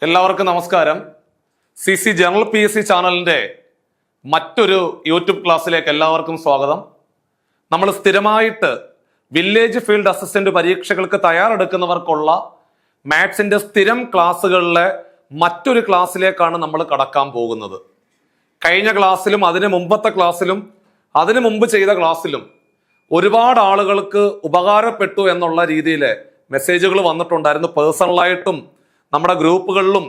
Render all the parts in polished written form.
എല്ലാവർക്കും നമസ്കാരം. C general PSC ചാനലിന്റെ മറ്റൊരു യൂട്യൂബ് ക്ലാസ്സിലേക്ക് എല്ലാവർക്കും സ്വാഗതം. നമ്മൾ സ്ഥിരമായിട്ട് വില്ലേജ് ഫീൽഡ് അസിസ്റ്റന്റ് പരീക്ഷകൾക്ക് തയ്യാറെടുക്കുന്നവർക്കുള്ള മാത്സിന്റെ സ്ഥിരം ക്ലാസ്സുകളിലെ മറ്റൊരു ക്ലാസ്സിലേക്കാണ് നമ്മൾ കടക്കാൻ പോകുന്നത്. കഴിഞ്ഞ ക്ലാസ്സിലും അതിന് മുമ്പത്തെ ക്ലാസ്സിലും അതിനു മുമ്പ് ചെയ്ത ക്ലാസ്സിലും ഒരുപാട് ആളുകൾക്ക് ഉപകാരപ്പെട്ടു എന്നുള്ള രീതിയിൽ മെസ്സേജുകൾ വന്നിട്ടുണ്ടായിരുന്നു. പേഴ്സണലായിട്ടും നമ്മുടെ ഗ്രൂപ്പുകളിലും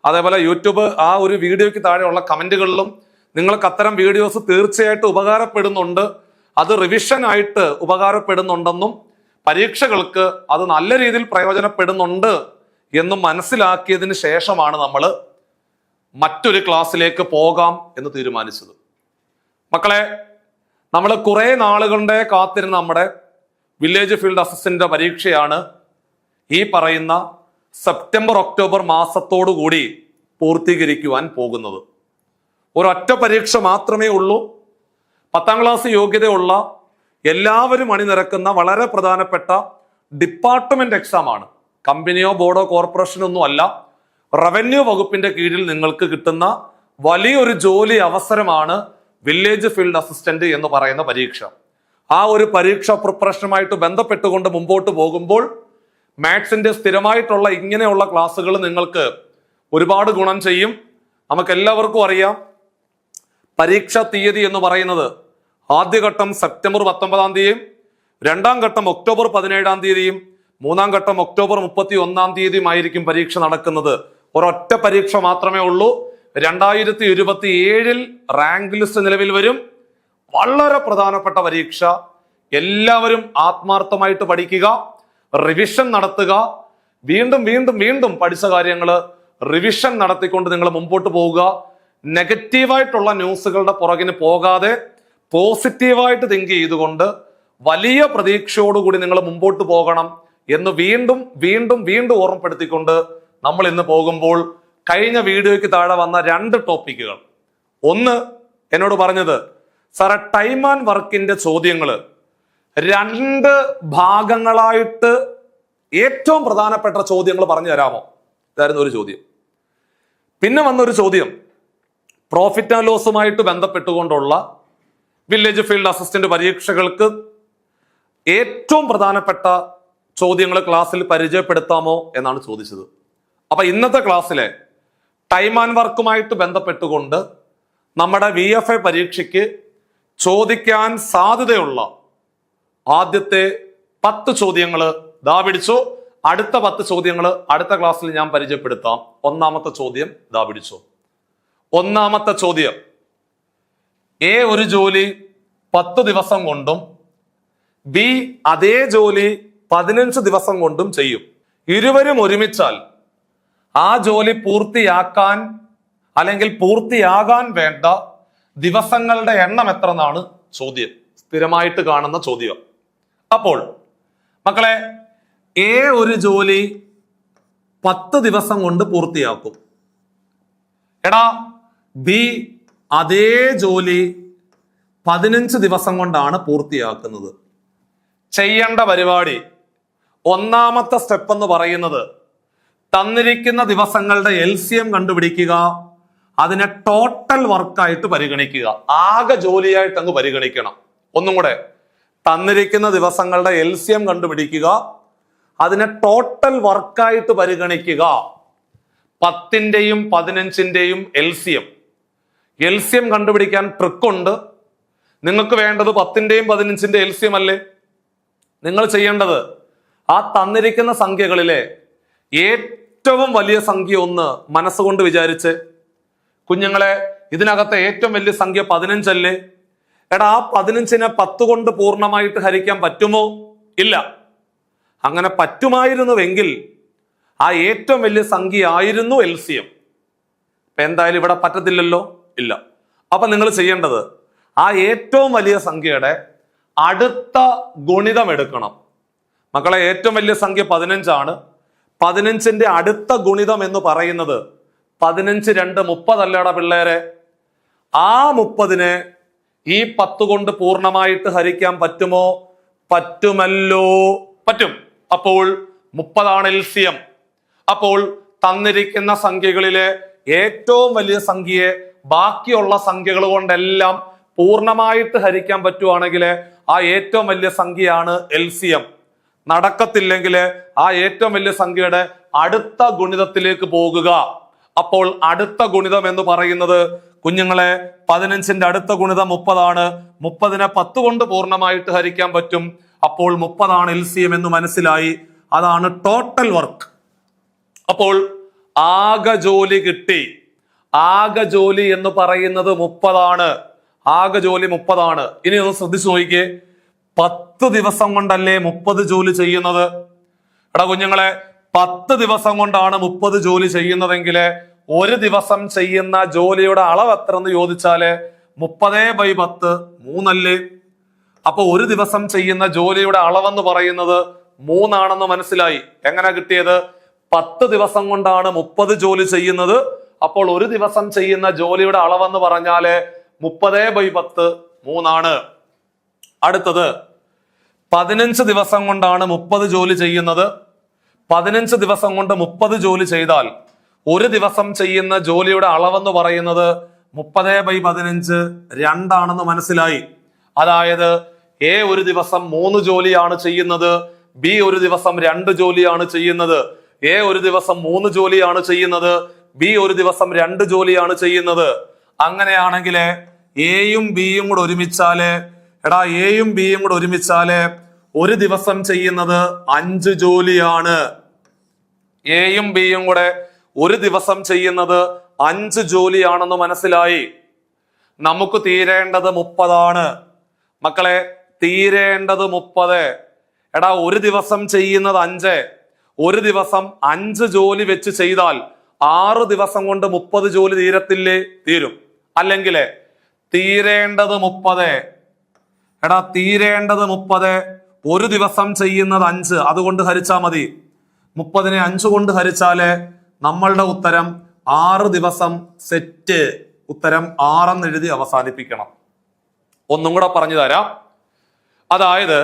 അതേപോലെ യൂട്യൂബ് ആ ഒരു വീഡിയോയ്ക്ക് താഴെയുള്ള കമന്റുകളിലും നിങ്ങൾക്ക് അത്തരം വീഡിയോസ് തീർച്ചയായിട്ടും ഉപകാരപ്പെടുന്നുണ്ട്, അത് റിവിഷൻ ആയിട്ട് ഉപകാരപ്പെടുന്നുണ്ടെന്നും പരീക്ഷകൾക്ക് അത് നല്ല രീതിയിൽ പ്രയോജനപ്പെടുന്നുണ്ട് എന്നും മനസ്സിലാക്കിയതിന് ശേഷമാണ് നമ്മൾ മറ്റൊരു ക്ലാസ്സിലേക്ക് പോകാം എന്ന് തീരുമാനിച്ചത്. മക്കളെ, നമ്മൾ കുറെ നാളുകളുടെ കാത്തിരുന്ന നമ്മുടെ വില്ലേജ് ഫീൽഡ് അസിസ്റ്റന്റ് പരീക്ഷയാണ് ഈ പറയുന്ന സെപ്റ്റംബർ ഒക്ടോബർ മാസത്തോടു കൂടി പൂർത്തീകരിക്കുവാൻ പോകുന്നത്. ഒരൊറ്റ പരീക്ഷ മാത്രമേ ഉള്ളൂ. 10ാം ക്ലാസ് യോഗ്യതയുള്ള എല്ലാവരും അണിനിരക്കുന്ന വളരെ പ്രധാനപ്പെട്ട ഡിപ്പാർട്ട്മെന്റ് എക്സാം ആണ്. കമ്പനിയോ ബോർഡോ കോർപ്പറേഷനോ ഒന്നും അല്ല, റവന്യൂ വകുപ്പിന്റെ കീഴിൽ നിങ്ങൾക്ക് കിട്ടുന്ന വലിയൊരു ജോലി അവസരമാണ് വില്ലേജ് ഫീൽഡ് അസിസ്റ്റന്റ് എന്ന് പറയുന്ന പരീക്ഷ. ആ ഒരു പരീക്ഷ പ്രിപ്പറേഷനുമായിട്ട് ബന്ധപ്പെട്ടുകൊണ്ട് മുമ്പോട്ട് പോകുമ്പോൾ മാത്സിന്റെ സ്ഥിരമായിട്ടുള്ള ഇങ്ങനെയുള്ള ക്ലാസ്സുകൾ നിങ്ങൾക്ക് ഒരുപാട് ഗുണം ചെയ്യും. നമുക്ക് എല്ലാവർക്കും അറിയാം, പരീക്ഷാ തീയതി എന്ന് പറയുന്നത് ആദ്യഘട്ടം സെപ്റ്റംബർ 19-ാം തീയതിയും, രണ്ടാം ഘട്ടം ഒക്ടോബർ 17-ാം തീയതിയും, മൂന്നാം ഘട്ടം ഒക്ടോബർ 31-ാം തീയതിയും ആയിരിക്കും പരീക്ഷ നടക്കുന്നത്. ഒരൊറ്റ പരീക്ഷ മാത്രമേ ഉള്ളൂ. 2027 റാങ്ക് ലിസ്റ്റ് നിലവിൽ വരും. വളരെ പ്രധാനപ്പെട്ട പരീക്ഷ. എല്ലാവരും ആത്മാർത്ഥമായിട്ട് പഠിക്കുക, റിവിഷൻ നടത്തുക. വീണ്ടും വീണ്ടും വീണ്ടും പഠിച്ച കാര്യങ്ങൾ റിവിഷൻ നടത്തിക്കൊണ്ട് നിങ്ങൾ മുമ്പോട്ട് പോവുക. നെഗറ്റീവായിട്ടുള്ള ന്യൂസുകളുടെ പുറകിന് പോകാതെ പോസിറ്റീവായിട്ട് തിങ്ക് ചെയ്തുകൊണ്ട് വലിയ പ്രതീക്ഷയോടുകൂടി നിങ്ങൾ മുമ്പോട്ട് പോകണം എന്ന് വീണ്ടും വീണ്ടും വീണ്ടും ഓർമ്മപ്പെടുത്തിക്കൊണ്ട് നമ്മൾ ഇന്ന് പോകുമ്പോൾ കഴിഞ്ഞ വീഡിയോയ്ക്ക് താഴെ വന്ന 2 ടോപ്പിക്കുകൾ. ഒന്ന്, എന്നോട് പറഞ്ഞത് സാറേ ടൈം ആൻഡ് വർക്കിന്റെ ചോദ്യങ്ങൾ 2 ഭാഗങ്ങളായിട്ട് ഏറ്റവും പ്രധാനപ്പെട്ട ചോദ്യങ്ങൾ പറഞ്ഞു തരാമോ? ഇതായിരുന്നു ഒരു ചോദ്യം. പിന്നെ വന്നൊരു ചോദ്യം പ്രോഫിറ്റ് ആൻഡ് ലോസുമായിട്ട് ബന്ധപ്പെട്ടുകൊണ്ടുള്ള വില്ലേജ് ഫീൽഡ് അസിസ്റ്റന്റ് പരീക്ഷകൾക്ക് ഏറ്റവും പ്രധാനപ്പെട്ട ചോദ്യങ്ങൾ ക്ലാസ്സിൽ പരിചയപ്പെടുത്താമോ എന്നാണ് ചോദിച്ചത്. അപ്പൊ ഇന്നത്തെ ക്ലാസ്സിലെ ടൈം ആൻഡ് വർക്കുമായിട്ട് ബന്ധപ്പെട്ടുകൊണ്ട് നമ്മുടെ VFA പരീക്ഷയ്ക്ക് ചോദിക്കാൻ സാധ്യതയുള്ള ആദ്യത്തെ 10 ചോദ്യങ്ങൾ ദാ പിടിച്ചു. അടുത്ത 10 ചോദ്യങ്ങൾ അടുത്ത ക്ലാസ്സിൽ ഞാൻ പരിചയപ്പെടുത്താം. ഒന്നാമത്തെ ചോദ്യം ദാ പിടിച്ചു. ഒന്നാമത്തെ ചോദ്യം, A ഒരു ജോലി 10 ദിവസം കൊണ്ടും B അതേ ജോലി 15 ദിവസം കൊണ്ടും ചെയ്യും. ഇരുവരും ഒരുമിച്ചാൽ ആ ജോലി പൂർത്തിയാക്കാൻ അല്ലെങ്കിൽ പൂർത്തിയാകാൻ വേണ്ട ദിവസങ്ങളുടെ എണ്ണം എത്ര എന്നാണ് ചോദ്യം. സ്ഥിരമായിട്ട് കാണുന്ന ചോദ്യം. അപ്പോൾ മക്കളെ, A ഒരു ജോലി 10 ദിവസം കൊണ്ട് പൂർത്തിയാക്കും. എടാ B അതേ ജോലി 15 ദിവസം കൊണ്ടാണ് പൂർത്തിയാക്കുന്നത്. ചെയ്യേണ്ട പരിപാടി, ഒന്നാമത്തെ സ്റ്റെപ്പ് എന്ന് പറയുന്നത് തന്നിരിക്കുന്ന ദിവസങ്ങളുടെ LCM കണ്ടുപിടിക്കുക, അതിനെ ടോട്ടൽ വർക്കായിട്ട് പരിഗണിക്കുക. ആകെ ജോലിയായിട്ട് അങ്ങ് പരിഗണിക്കണം. ഒന്നും കൂടെ, തന്നിരിക്കുന്ന ദിവസങ്ങളുടെ LCM കണ്ടുപിടിക്കുക, അതിനെ ടോട്ടൽ വർക്കായിട്ട് പരിഗണിക്കുക. 10ന്റെയും 15ന്റെയും LCM കണ്ടുപിടിക്കാൻ ട്രിക്കുണ്ട്. നിങ്ങൾക്ക് വേണ്ടത് 10ന്റെയും 15ന്റെ LCM അല്ലേ? നിങ്ങൾ ചെയ്യേണ്ടത് ആ തന്നിരിക്കുന്ന സംഖ്യകളിലെ ഏറ്റവും വലിയ സംഖ്യ ഒന്ന് മനസ്സുകൊണ്ട് വിചാരിച്ച്, കുഞ്ഞുങ്ങളെ ഇതിനകത്തെ ഏറ്റവും വലിയ സംഖ്യ 15 അല്ലേ? എടാ ആ 15നെ 10 കൊണ്ട് പൂർണ്ണമായിട്ട് ഹരിക്കാൻ പറ്റുമോ? ഇല്ല. അങ്ങനെ പറ്റുമായിരുന്നുവെങ്കിൽ ആ ഏറ്റവും വലിയ സംഖ്യ ആയിരുന്നു LCM. എന്തായാലും ഇവിടെ പറ്റത്തില്ലല്ലോ, ഇല്ല. അപ്പൊ നിങ്ങൾ ചെയ്യേണ്ടത് ആ ഏറ്റവും വലിയ സംഖ്യയുടെ അടുത്ത ഗുണിതം എടുക്കണം. മക്കളെ, ഏറ്റവും വലിയ സംഖ്യ 15 ആണ്. 15ന്റെ അടുത്ത ഗുണിതം എന്ന് പറയുന്നത് 15 2 30 അല്ലേടാ പിള്ളേരെ? ആ 30നെ ഈ 10 കൊണ്ട് പൂർണ്ണമായിട്ട് ഹരിക്കാൻ പറ്റുമോ? പറ്റുമല്ലോ, പറ്റും. അപ്പോൾ 30 ആണ് LCM. അപ്പോൾ തന്നിരിക്കുന്ന സംഖ്യകളിലെ ഏറ്റവും വലിയ സംഖ്യയെ ബാക്കിയുള്ള സംഖ്യകൾ കൊണ്ടെല്ലാം പൂർണ്ണമായിട്ട് ഹരിക്കാൻ പറ്റുവാണെങ്കിൽ ആ ഏറ്റവും വലിയ സംഖ്യയാണ് LCM. നടക്കത്തില്ലെങ്കിൽ ആ ഏറ്റവും വലിയ സംഖ്യയുടെ അടുത്ത ഗുണിതത്തിലേക്ക് പോകുക. അപ്പോൾ അടുത്ത ഗുണിതം എന്ന് പറയുന്നത് കുഞ്ഞുങ്ങളെ 15ന്റെ അടുത്ത ഗുണിതം 30 ആണ്. 30നെ 10 കൊണ്ട് പൂർണ്ണമായിട്ട് ഹരിക്കാൻ പറ്റും. അപ്പോൾ 30 ആണ് LCM എന്ന് മനസ്സിലായി. അതാണ് ടോട്ടൽ വർക്ക്. അപ്പോൾ ആകെ ജോലി കിട്ടി. ആകെ ജോലി എന്ന് പറയുന്നത് 30 ആണ്. ആകെ ജോലി 30 ആണ്. ഇനി ഒന്ന് ശ്രദ്ധിച്ചു നോക്കിക്കേ, 10 ദിവസം കൊണ്ടല്ലേ 30 ജോലി ചെയ്യുന്നത്? എടാ കുഞ്ഞുങ്ങളെ, 10 ദിവസം കൊണ്ടാണ് 30 ജോലി ചെയ്യുന്നതെങ്കിൽ ഒരു ദിവസം ചെയ്യുന്ന ജോലിയുടെ അളവ് എത്ര എന്ന് ചോദിച്ചാല് 30/10 3 അപ്പൊ ഒരു ദിവസം ചെയ്യുന്ന ജോലിയുടെ അളവെന്ന് പറയുന്നത് 3 ആണെന്ന് മനസ്സിലായി. എങ്ങനെ കിട്ടിയത്? 10 ദിവസം കൊണ്ടാണ് 30 ജോലി ചെയ്യുന്നത്. അപ്പോൾ ഒരു ദിവസം ചെയ്യുന്ന ജോലിയുടെ അളവെന്ന് പറഞ്ഞാല് 30/10 3 ആണ്. അടുത്തത് 15 ദിവസം കൊണ്ടാണ് 30 ജോലി ചെയ്യുന്നത്. 15 ദിവസം കൊണ്ട് 30 ജോലി ചെയ്താൽ ഒരു ദിവസം ചെയ്യുന്ന ജോലിയുടെ അളവെന്ന് പറയുന്നത് 30/15 2 ആണെന്ന് മനസ്സിലായി. അതായത് A ഒരു ദിവസം 3 ജോലിയാണ് ചെയ്യുന്നത്, B ഒരു ദിവസം 2 ജോലിയാണ് ചെയ്യുന്നത്. A ഒരു ദിവസം 3 ജോലിയാണ് ചെയ്യുന്നത്, B ഒരു ദിവസം 2 ജോലിയാണ് ചെയ്യുന്നത്. അങ്ങനെയാണെങ്കിൽ എയും ബിയും കൂടെ ഒരുമിച്ചാല് എയും ബിയും കൂടെ ഒരുമിച്ചാല് ഒരു ദിവസം ചെയ്യുന്നത് 5 ജോലിയാണ്. എയും ബിയും കൂടെ ഒരു ദിവസം ചെയ്യുന്നത് 5 ജോലിയാണെന്ന് മനസ്സിലായി. നമുക്ക് തീരേണ്ടത് 30 ആണ് മക്കളെ, തീരേണ്ടത് 30. ഒരു ദിവസം ചെയ്യുന്നത് 5, ഒരു ദിവസം 5 ജോലി വെച്ച് ചെയ്താൽ 6 ദിവസം കൊണ്ട് 30 ജോലി തീരത്തില്ലേ? തീരും. അല്ലെങ്കിൽ തീരേണ്ടത് 30. തീരേണ്ടത് 30. ഒരു ദിവസം ചെയ്യുന്നത് 5, അതുകൊണ്ട് ഹരിച്ചാ മതി. 30നെ 5 കൊണ്ട് ഹരിച്ചാല് നമ്മളുടെ ഉത്തരം 6 ദിവസം സെറ്റ്. ഉത്തരം 6 എന്ന് എഴുതി അവസാനിപ്പിക്കണം. ഒന്നും കൂടെ പറഞ്ഞു തരാം. അതായത്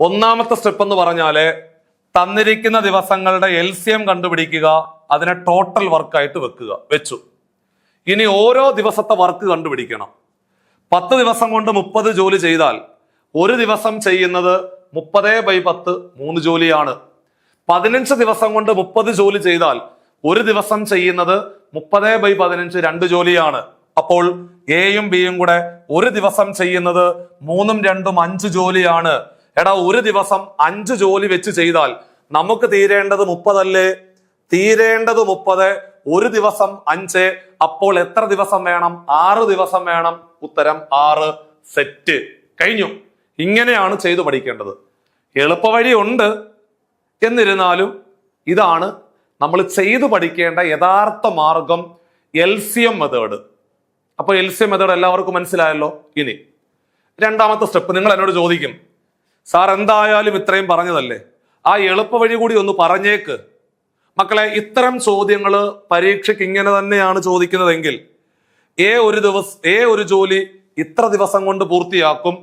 ഒന്നാമത്തെ സ്റ്റെപ്പ് എന്ന് പറഞ്ഞാല് തന്നിരിക്കുന്ന ദിവസങ്ങളുടെ LCM കണ്ടുപിടിക്കുക, അതിനെ ടോട്ടൽ വർക്കായിട്ട് വെച്ചു. ഇനി ഓരോ ദിവസത്തെ വർക്ക് കണ്ടുപിടിക്കണം. 10 ദിവസം കൊണ്ട് 30 ജോലി ചെയ്താൽ ഒരു ദിവസം ചെയ്യുന്നത് 30/10 3 ജോലിയാണ്. 15 ദിവസം കൊണ്ട് 30 ജോലി ചെയ്താൽ ഒരു ദിവസം ചെയ്യുന്നത് 30/15 2 ജോലിയാണ്. അപ്പോൾ എയും ബിയും കൂടെ ഒരു ദിവസം ചെയ്യുന്നത് 3ഉം 2ഉം 5 ജോലിയാണ്. ഒരു ദിവസം 5 ജോലി വെച്ച് ചെയ്താൽ നമുക്ക് തീരേണ്ടത് 30 അല്ലേ? തീരേണ്ടത് 30, ഒരു ദിവസം 5. അപ്പോൾ എത്ര ദിവസം വേണം? 6 ദിവസം വേണം. ഉത്തരം 6 സെറ്റ്. കഴിഞ്ഞു. ഇങ്ങനെയാണ് ചെയ്തു പഠിക്കേണ്ടത്. എളുപ്പവഴി ഉണ്ട്, എന്നിരുന്നാലും ഇതാണ് നമ്മൾ ചെയ്തു പഠിക്കേണ്ട യഥാർത്ഥ മാർഗം, LCM മെത്തേഡ്. അപ്പൊ LCM മെത്തേഡ് എല്ലാവർക്കും മനസ്സിലായല്ലോ. ഇനി രണ്ടാമത്തെ സ്റ്റെപ്പ്. നിങ്ങൾ എന്നോട് ചോദിക്കും, സാർ എന്തായാലും ഇത്രയും പറഞ്ഞതല്ലേ, ആ എളുപ്പവഴി കൂടി ഒന്ന് പറഞ്ഞേക്ക്. മക്കളെ, ഇത്തരം ചോദ്യങ്ങൾ പരീക്ഷയ്ക്ക് ഇങ്ങനെ തന്നെയാണ് ചോദിക്കുന്നതെങ്കിൽ ഒരു ജോലി ഇത്ര ദിവസം കൊണ്ട് പൂർത്തിയാക്കും,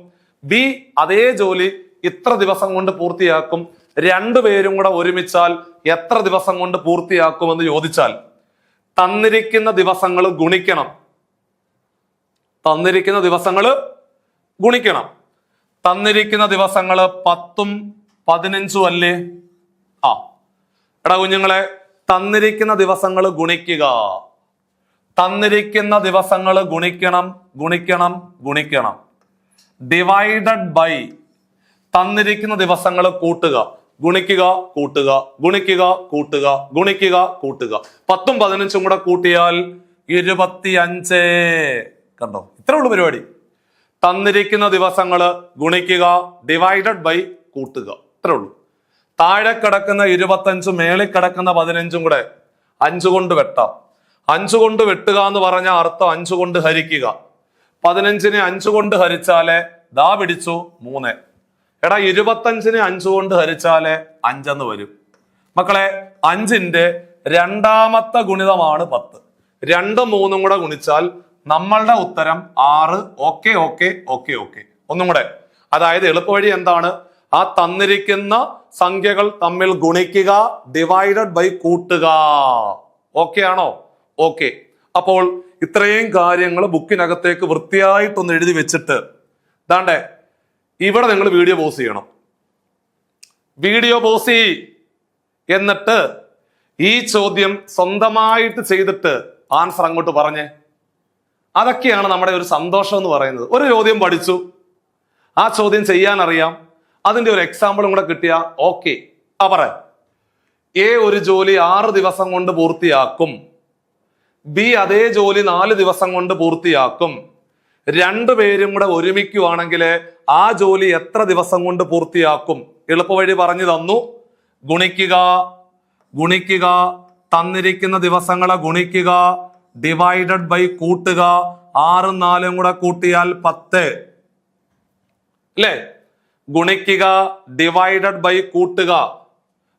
ബി അതേ ജോലി ഇത്ര ദിവസം കൊണ്ട് പൂർത്തിയാക്കും, രണ്ടുപേരും കൂടെ ഒരുമിച്ചാൽ എത്ര ദിവസം കൊണ്ട് പൂർത്തിയാക്കുമെന്ന് ചോദിച്ചാൽ തന്നിരിക്കുന്ന ദിവസങ്ങൾ ഗുണിക്കണം. തന്നിരിക്കുന്ന ദിവസങ്ങൾ 10ഉം 15ഉം അല്ലേ? കുഞ്ഞുങ്ങളെ, തന്നിരിക്കുന്ന ദിവസങ്ങൾ ഗുണിക്കുക. തന്നിരിക്കുന്ന ദിവസങ്ങൾ ഗുണിക്കണം. ഡിവൈഡഡ് ബൈ തന്നിരിക്കുന്ന ദിവസങ്ങൾ കൂട്ടുക. ഗുണിക്കുക, കൂട്ടുക, 10ഉം 15ഉം കൂടെ കൂട്ടിയാൽ 25. കണ്ടോ? ഇത്രേ ഉള്ളൂ പരിപാടി. തന്നിരിക്കുന്ന ദിവസങ്ങൾ ഗുണിക്കുക, ഡിവൈഡഡ് ബൈ കൂട്ടുക. ഇത്രേ ഉള്ളൂ. താഴെ കിടക്കുന്ന 25, മേളിൽ കിടക്കുന്ന 15ഉം കൂടെ 5 കൊണ്ട് വെട്ടാം. 5 കൊണ്ട് വെട്ടുക എന്ന് പറഞ്ഞ അർത്ഥം 5 കൊണ്ട് ഹരിക്കുക. 15നെ 5 കൊണ്ട് ഹരിച്ചാലേ ദാ പിടിച്ചു 3. 25നെ 5 കൊണ്ട് ഹരിച്ചാലേ 5 വരും. മക്കളെ, 5ന്റെ രണ്ടാമത്തെ ഗുണിതമാണ് 10. 2ഉം 3ഉം കൂടെ ഗുണിച്ചാൽ നമ്മളുടെ ഉത്തരം 6. ഓക്കെ. ഒന്നും കൂടെ. അതായത് എളുപ്പവഴി എന്താണ്? ആ തന്നിരിക്കുന്ന സംഖ്യകൾ തമ്മിൽ ഗുണിക്കുക, ഡിവൈഡഡ് ബൈ കൂട്ടുക. ഓക്കെ ആണോ? ഓക്കെ. അപ്പോൾ ഇത്രയും കാര്യങ്ങൾ ബുക്കിനകത്തേക്ക് വൃത്തിയായിട്ടൊന്ന് എഴുതി വെച്ചിട്ട് ദാണ്ടേ ഇവിടെ നിങ്ങൾ വീഡിയോ പോസ് ചെയ്യണം. വീഡിയോ പോസ് ചെയ്യ്. എന്നിട്ട് ഈ ചോദ്യം സ്വന്തമായിട്ട് ചെയ്തിട്ട് ആൻസർ അങ്ങോട്ട് പറഞ്ഞേ. അതൊക്കെയാണ് നമ്മുടെ ഒരു സന്തോഷം എന്ന് പറയുന്നത്. ഒരു ചോദ്യം പഠിച്ചു, ആ ചോദ്യം ചെയ്യാൻ അറിയാം, അതിന്റെ ഒരു എക്സാമ്പിളും കൂടെ കിട്ടിയ ഓക്കെ. പറ. എ ഒരു ജോലി 6 ദിവസം കൊണ്ട് പൂർത്തിയാക്കും, ബി അതേ ജോലി 4 ദിവസം കൊണ്ട് പൂർത്തിയാക്കും. രണ്ടുപേരും കൂടെ ഒരുമിക്കുവാണെങ്കിൽ ആ ജോലി എത്ര ദിവസം കൊണ്ട് പൂർത്തിയാക്കും? എളുപ്പവഴി പറഞ്ഞു തന്നു. ഗുണിക്കുക, ഗുണിക്കുക, തന്നിരിക്കുന്ന ദിവസങ്ങളെ ഗുണിക്കുക, ഡിവൈഡഡ് ബൈ കൂട്ടുക. 6ഉം 4ഉം കൂടെ കൂട്ടിയാൽ 10 അല്ലേ? ഗുണിക്കുക, ഡിവൈഡഡ് ബൈ കൂട്ടുക.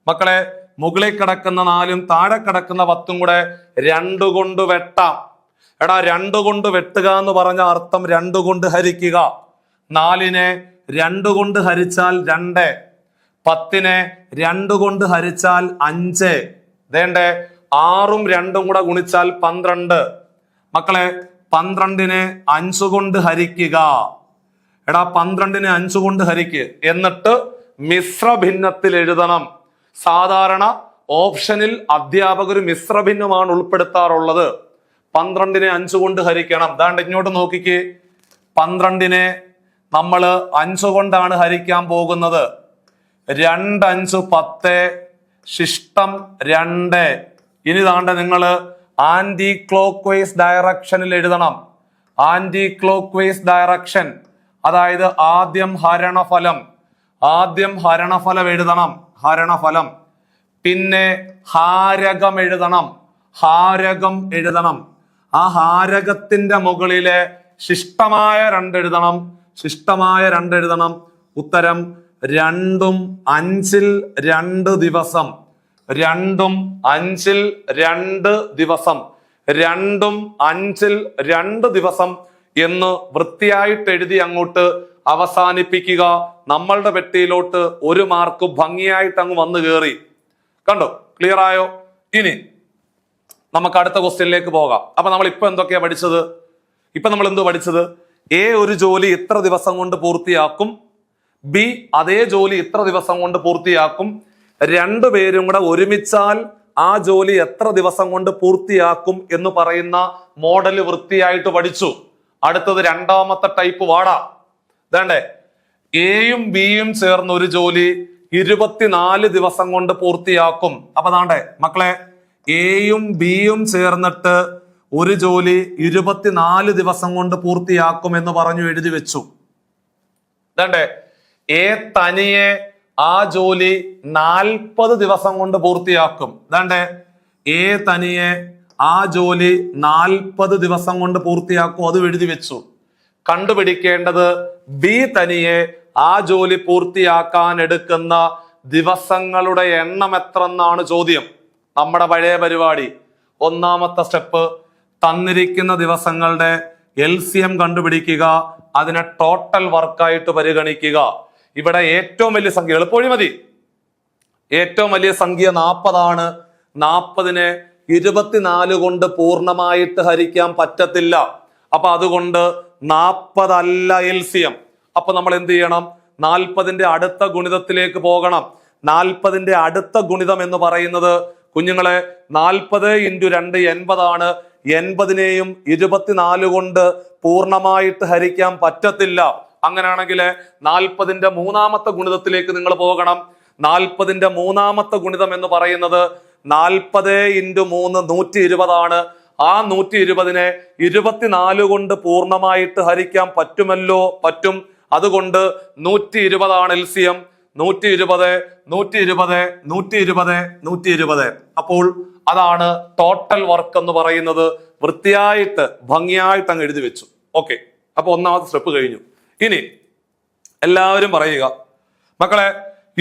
മക്കളെ, മുകളിൽ കിടക്കുന്ന 4ഉം താഴെ കിടക്കുന്ന 10ഉം കൂടെ 2 കൊണ്ട് വെട്ടാം. എടാ, 2 കൊണ്ട് വെട്ടുക എന്ന് പറഞ്ഞ അർത്ഥം 2 കൊണ്ട് ഹരിക്കുക. 4നെ 2 കൊണ്ട് ഹരിച്ചാൽ 2, 10നെ 2 കൊണ്ട് ഹരിച്ചാൽ 5. വേണ്ടേ? 6ഉം 2ഉം കൂടെ ഗുണിച്ചാൽ 12. മക്കളെ, 12നെ 5 കൊണ്ട് ഹരിക്കുക. എടാ, 12നെ 5 കൊണ്ട് ഹരിക്ക്. എന്നിട്ട് മിശ്ര ഭിന്നത്തിൽ എഴുതണം. സാധാരണ ഓപ്ഷനിൽ അധ്യാപകർ മിശ്ര ഭിന്നമാണ് ഉൾപ്പെടുത്താറുള്ളത്. 12നെ 5 കൊണ്ട് ഹരിക്കണം. ദാണ്ട് ഇങ്ങോട്ട് നോക്കിക്ക്. 12നെ നമ്മൾ 5 കൊണ്ടാണ് ഹരിക്കാൻ പോകുന്നത്. 2 5 10, ശിഷ്ടം 2. ഇനി താണ്ട നിങ്ങൾ ആന്റി ക്ലോക്ക് വൈസ് ഡയറക്ഷനിൽ എഴുതണം. ആന്റി ക്ലോക്ക് വൈസ് ഡയറക്ഷൻ, അതായത് ആദ്യം ഹരണഫലം, ആദ്യം ഹരണഫലം എഴുതണം. ഹരണഫലം. പിന്നെ ഹാരകം എഴുതണം. ഹാരകം എഴുതണം. ആ ഹാരകത്തിന്റെ മുകളിലെ ശിഷ്ടമായ 2 എഴുതണം. ശിഷ്ടമായ 2 എഴുതണം. ഉത്തരം 2ഉം 5ൽ 2 ദിവസം. 2ഉം 5ൽ 2 ദിവസം. 2ഉം 5ൽ 2 ദിവസം എന്ന് വൃത്തിയായിട്ട് എഴുതി അങ്ങോട്ട് അവസാനിപ്പിക്കുക. നമ്മളുടെ പെട്ടിയിലോട്ട് 1 മാർക്ക് ഭംഗിയായിട്ട് അങ്ങ് വന്നു കയറി. കണ്ടോ? ക്ലിയർ ആയോ? ഇനി നമുക്ക് അടുത്ത ക്വസ്റ്റ്യനിലേക്ക് പോകാം. അപ്പൊ നമ്മൾ ഇപ്പൊ എന്തൊക്കെയാ പഠിച്ചത്? ഇപ്പൊ നമ്മൾ എന്തോ പഠിച്ചത്? എ ഒരു ജോലി ഇത്ര ദിവസം കൊണ്ട് പൂർത്തിയാക്കും, ബി അതേ ജോലി ഇത്ര ദിവസം കൊണ്ട് പൂർത്തിയാക്കും. രണ്ടുപേരും കൂടെ ഒരുമിച്ചാൽ ആ ജോലി എത്ര ദിവസം കൊണ്ട് പൂർത്തിയാക്കും എന്ന് പറയുന്ന മോഡല് വൃത്തിയായിട്ട് പഠിച്ചു. അടുത്തത് രണ്ടാമത്തെ ടൈപ്പ് വാടാ. വേണ്ടേ? എയും ബിയും ചേർന്ന് ഒരു ജോലി 24 ദിവസം കൊണ്ട് പൂർത്തിയാക്കും. അപ്പൊ താണ്ടേ മക്കളെ, എയും ബിയും ചേർന്നിട്ട് ഒരു ജോലി 24 ദിവസം കൊണ്ട് പൂർത്തിയാക്കും എന്ന് പറഞ്ഞു എഴുതി വെച്ചു. വേണ്ടേ? എ തനിയെ ആ ജോലി 40 ദിവസം കൊണ്ട് പൂർത്തിയാക്കും. വേണ്ടേ? എ തനിയെ ആ ജോലി 40 ദിവസം കൊണ്ട് പൂർത്തിയാക്കും. അത് എഴുതി വെച്ചു. കണ്ടുപിടിക്കേണ്ടത് ബി തനിയെ ആ ജോലി പൂർത്തിയാക്കാൻ എടുക്കുന്ന ദിവസങ്ങളുടെ എണ്ണം എത്രന്നാണ് ചോദ്യം. നമ്മുടെ പഴയ പരിപാടി. ഒന്നാമത്തെ സ്റ്റെപ്പ്, തന്നിരിക്കുന്ന ദിവസങ്ങളുടെ LCM കണ്ടുപിടിക്കുക, അതിനെ ടോട്ടൽ വർക്കായിട്ട് പരിഗണിക്കുക. ഇവിടെ ഏറ്റവും വലിയ സംഖ്യ എളുപ്പവഴി മതി. ഏറ്റവും വലിയ സംഖ്യ 40 ആണ്. 40നെ 24 കൊണ്ട് പൂർണ്ണമായിട്ട് ഹരിക്കാൻ പറ്റത്തില്ല. അപ്പൊ അതുകൊണ്ട് 40 അല്ല LCM. അപ്പൊ നമ്മൾ എന്ത് ചെയ്യണം? 40ന്റെ അടുത്ത ഗുണിതത്തിലേക്ക് പോകണം. 40ന്റെ അടുത്ത ഗുണിതം എന്ന് പറയുന്നത് കുഞ്ഞുങ്ങളെ 40 × 2 80 ആണ്. 80നെയും 24 കൊണ്ട് പൂർണ്ണമായിട്ട് ഹരിക്കാൻ പറ്റത്തില്ല. അങ്ങനെയാണെങ്കിൽ 40ന്റെ മൂന്നാമത്തെ ഗുണിതത്തിലേക്ക് നിങ്ങൾ പോകണം. 40ന്റെ മൂന്നാമത്തെ ഗുണിതം എന്ന് പറയുന്നത് 40 × 3 120 ആണ്. ആ 120നെ 24 കൊണ്ട് പൂർണ്ണമായിട്ട് ഹരിക്കാൻ പറ്റുമല്ലോ? പറ്റും. അതുകൊണ്ട് 120 ആണ് LCM. 120, 120, 120, 120. അപ്പോൾ അതാണ് ടോട്ടൽ വർക്ക് എന്ന് പറയുന്നത്. വൃത്തിയായിട്ട് ഭംഗിയായിട്ട് അങ്ങ് എഴുതി വെച്ചു. ഓക്കെ, അപ്പൊ ഒന്നാമത്തെ സ്റ്റെപ്പ് കഴിഞ്ഞു. ഇനി എല്ലാവരും പറയുക മക്കളെ,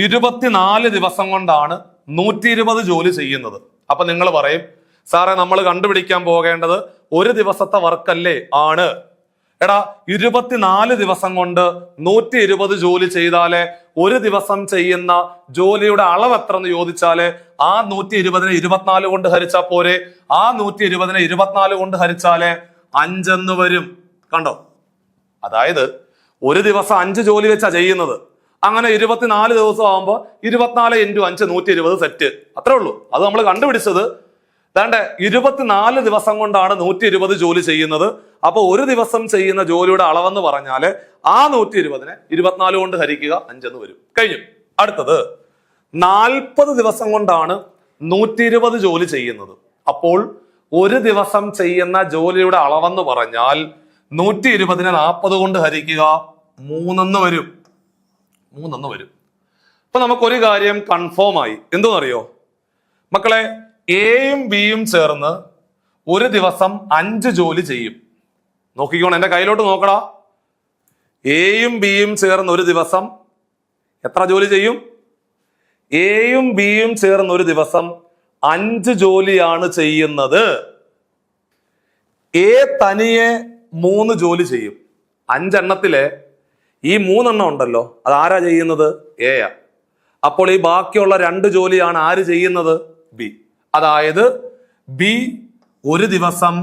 24 ദിവസം കൊണ്ടാണ് 120 ജോലി ചെയ്യുന്നത്. അപ്പൊ നിങ്ങൾ പറയും, സാറേ നമ്മൾ കണ്ടുപിടിക്കാൻ പോകേണ്ടത് ഒരു ദിവസത്തെ വർക്കല്ലേ? ആണ്. എടാ, 24 ദിവസം കൊണ്ട് 120 ജോലി ചെയ്താലേ ഒരു ദിവസം ചെയ്യുന്ന ജോലിയുടെ അളവ് എത്ര എന്ന് ചോദിച്ചാല് ആ 120നെ 24 കൊണ്ട് ഹരിച്ചാൽ പോരെ. ആ 120നെ 24 കൊണ്ട് ഹരിച്ചാല് 5 എന്ന് വരും. കണ്ടോ? അതായത് ഒരു ദിവസം 5 ജോലി വെച്ചാ ചെയ്യുന്നത്. അങ്ങനെ 24 ദിവസം ആകുമ്പോൾ 24 × 5 120 സെറ്റ്. അത്രേ ഉള്ളൂ. അത് നമ്മൾ കണ്ടുപിടിച്ചത്. അതാണ്ട് 24 ദിവസം കൊണ്ടാണ് 120 ജോലി ചെയ്യുന്നത്. അപ്പൊ ഒരു ദിവസം ചെയ്യുന്ന ജോലിയുടെ അളവെന്ന് പറഞ്ഞാല് ആ 120നെ 24 കൊണ്ട് ഹരിക്കുക 5 എന്ന് വരും. കഴിഞ്ഞു. അടുത്തത് 40 ദിവസം കൊണ്ടാണ് 120 ജോലി ചെയ്യുന്നത്. അപ്പോൾ ഒരു ദിവസം ചെയ്യുന്ന ജോലിയുടെ അളവെന്ന് പറഞ്ഞാൽ 120നെ 40 കൊണ്ട് ഹരിക്കുക 3 എന്ന് വരും. അപ്പൊ നമുക്കൊരു കാര്യം കൺഫേം ആയി. എന്തെന്നറിയോ മക്കളെ? എയും ബിയും ചേർന്ന് ഒരു ദിവസം 5 ജോലി ചെയ്യും. നോക്കിക്കോണം, എന്റെ കയ്യിലോട്ട് നോക്കടാ. എയും ബിയും ചേർന്ന് ഒരു ദിവസം എത്ര ജോലി ചെയ്യും? എയും ബിയും ചേർന്ന് ഒരു ദിവസം 5 ജോലിയാണ് ചെയ്യുന്നത്. എ തനിയെ 3 ജോലി ചെയ്യും. 5 എണ്ണത്തിലെ ഈ 3 എണ്ണം ഉണ്ടല്ലോ, അത് ആരാ ചെയ്യുന്നത്? എയാ. അപ്പോൾ ഈ ബാക്കിയുള്ള 2 ജോലിയാണ് ആര് ചെയ്യുന്നത്? ബി. അതായത് ബി ഒരു ദിവസം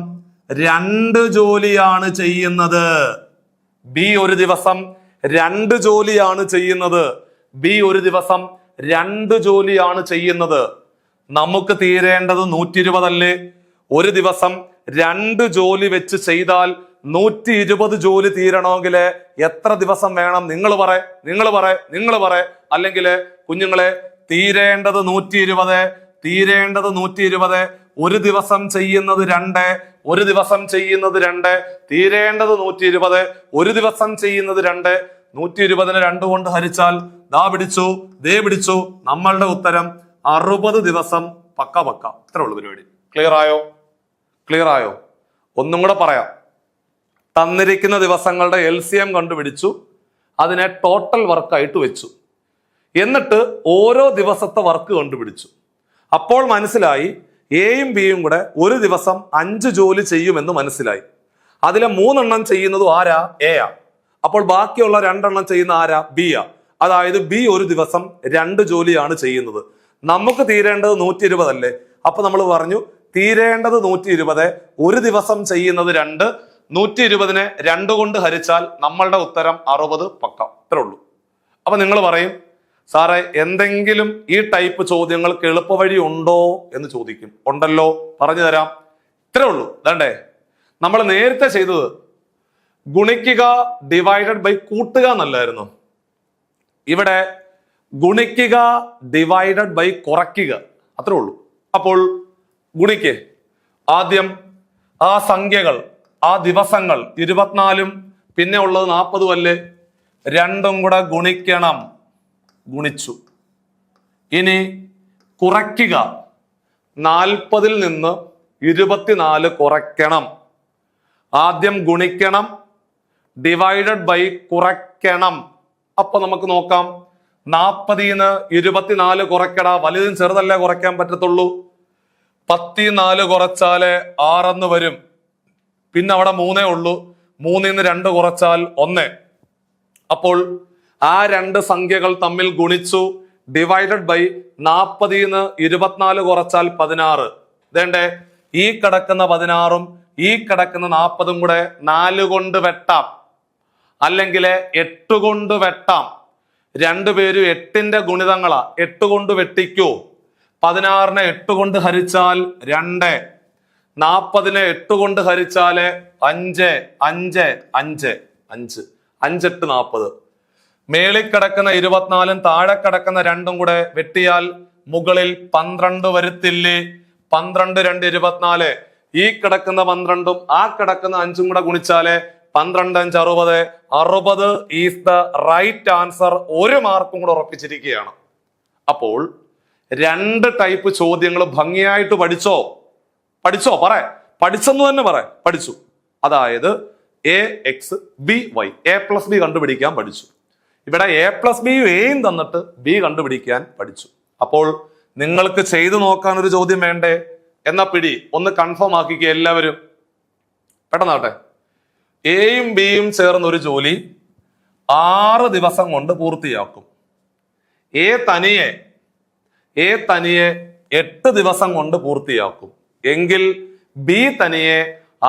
2 ജോലിയാണ് ചെയ്യുന്നത്. ബി ഒരു ദിവസം 2 ജോലിയാണ് ചെയ്യുന്നത്. ബി ഒരു ദിവസം 2 ജോലിയാണ് ചെയ്യുന്നത്. നമുക്ക് തീരേണ്ടത് 120 അല്ലേ? ഒരു ദിവസം 2 ജോലി വെച്ച് ചെയ്താൽ 120 ജോലി തീരണമെങ്കിൽ എത്ര ദിവസം വേണം? നിങ്ങൾ പറ. അല്ലെങ്കിൽ കുഞ്ഞുങ്ങളെ, തീരേണ്ടത് 120. ഒരു ദിവസം ചെയ്യുന്നത് 2. ഒരു ദിവസം ചെയ്യുന്നത് 2. തീരേണ്ടത് 120. ഒരു ദിവസം ചെയ്യുന്നത് 2. 120നെ 2 കൊണ്ട് ഹരിച്ചാൽ ദേ പിടിച്ചു. നമ്മളുടെ ഉത്തരം 60 ദിവസം. പക്ക. ഇത്രേ ഉള്ളൂ പരിപാടി. ക്ലിയർ ആയോ? ഒന്നും കൂടെ പറയാം. തന്നിരിക്കുന്ന ദിവസങ്ങളുടെ LCM കണ്ടുപിടിച്ചു, അതിനെ ടോട്ടൽ വർക്കായിട്ട് വെച്ചു, എന്നിട്ട് ഓരോ ദിവസത്തെ വർക്ക് കണ്ടുപിടിച്ചു. അപ്പോൾ മനസ്സിലായി എയും ബിയും കൂടെ ഒരു ദിവസം 5 ജോലി ചെയ്യുമെന്ന് മനസ്സിലായി. അതിലെ 3 എണ്ണം ചെയ്യുന്നതും ആരാ? എയാ. അപ്പോൾ ബാക്കിയുള്ള 2 എണ്ണം ചെയ്യുന്ന ആരാ? ബിയാ. അതായത് ബി ഒരു ദിവസം 2 ജോലിയാണ് ചെയ്യുന്നത്. നമുക്ക് തീരേണ്ടത് 120 അല്ലേ? അപ്പൊ നമ്മൾ പറഞ്ഞു തീരേണ്ടത് 120, ഒരു ദിവസം ചെയ്യുന്നത് 2. 120നെ 2 കൊണ്ട് ഹരിച്ചാൽ നമ്മളുടെ ഉത്തരം 60. പക്ക. ഇത്രേ ഉള്ളൂ. അപ്പൊ നിങ്ങൾ പറയും, സാറേ എന്തെങ്കിലും ഈ ടൈപ്പ് ചോദ്യങ്ങൾക്ക് എളുപ്പവഴി ഉണ്ടോ എന്ന് ചോദിക്കും. ഉണ്ടല്ലോ, പറഞ്ഞു തരാം. ഇത്രേ ഉള്ളൂ. ദാണ്ടേ നമ്മൾ നേരത്തെ ചെയ്തത് ഗുണിക്കുക ഡിവൈഡഡ് ബൈ കൂട്ടുക എന്നല്ലായിരുന്നു. ഇവിടെ ഗുണിക്കുക ഡിവൈഡഡ് ബൈ കുറയ്ക്കുക. അത്രേ ഉള്ളൂ. അപ്പോൾ ഗുണിക്ക് ആദ്യം ആ സംഖ്യകൾ, ആ ദിവസങ്ങൾ 24 പിന്നെ ഉള്ളത് 40 അല്ലേ? 2ഉം കൂടെ ഗുണിക്കണം. ഗുണിച്ചു. ഇനി കുറയ്ക്കുക. 40ൽ നിന്ന് 24 കുറയ്ക്കണം. ആദ്യം ഗുണിക്കണം, ഡിവൈഡഡ് ബൈ കുറയ്ക്കണം. അപ്പൊ നമുക്ക് നോക്കാം. 40ന്ന് 24 കുറയ്ക്കടാ. വലുതും ചെറുതല്ലേ കുറയ്ക്കാൻ പറ്റത്തുള്ളൂ. 10 കുറച്ചാല് 6 എന്ന് വരും. പിന്നെ അവിടെ 3 ഉള്ളൂ. 3ന്ന് 2 കുറച്ചാൽ 1. അപ്പോൾ ആ 2 സംഖ്യകൾ തമ്മിൽ ഗുണിച്ചു. ഡിവൈഡഡ് ബൈ 40ന്ന് 24 കുറച്ചാൽ 16. ഇതേണ്ടേ, ഈ കിടക്കുന്ന 16ഉം ഈ കിടക്കുന്ന 40ഉം കൂടെ 4 കൊണ്ട് വെട്ടാം, അല്ലെങ്കിൽ 8 കൊണ്ട് വെട്ടാം. രണ്ടുപേരും 8ന്റെ ഗുണിതങ്ങളാ. 8 കൊണ്ട് വെട്ടിക്കൂ. 16നെ 8 കൊണ്ട് ഹരിച്ചാൽ 2. 40നെ 8 കൊണ്ട് ഹരിച്ചാല് 5. 5 5 5 5 8 40. മേളിൽ കിടക്കുന്ന 24ഉം താഴെ കിടക്കുന്ന 2ഉം കൂടെ വെട്ടിയാൽ മുകളിൽ 12 വരുത്തില്ലേ? 12 2 24. ഈ കിടക്കുന്ന 12ഉം ആ കിടക്കുന്ന 5ഉം കൂടെ ഗുണിച്ചാല് 12 5 60. 60 ഈസ് ദ റൈറ്റ് ആൻസർ. 1 മാർക്കും കൂടെ ഉറപ്പിച്ചിരിക്കുകയാണ്. അപ്പോൾ 2 ടൈപ്പ് ചോദ്യങ്ങൾ ഭംഗിയായിട്ട് പഠിച്ചോ? പഠിച്ചെന്ന് തന്നെ പഠിച്ചു. അതായത് AX BY, A+B കണ്ടുപിടിക്കാൻ പഠിച്ചു. ഇവിടെ A+B Aയും തന്നിട്ട് B കണ്ടുപിടിക്കാൻ പഠിച്ചു. അപ്പോൾ നിങ്ങൾക്ക് ചെയ്തു നോക്കാൻ ഒരു ചോദ്യം വേണ്ടേ? എന്നാ പിടി ഒന്ന് കൺഫേം ആക്കിക്കുക എല്ലാവരും. പെട്ടെന്നാട്ടെ. എയും ബിയും ചേർന്ന് ഒരു ജോലി 6 ദിവസം കൊണ്ട് പൂർത്തിയാക്കും. എ തനിയെ 8 ദിവസം കൊണ്ട് പൂർത്തിയാക്കും എങ്കിൽ ബി തനിയെ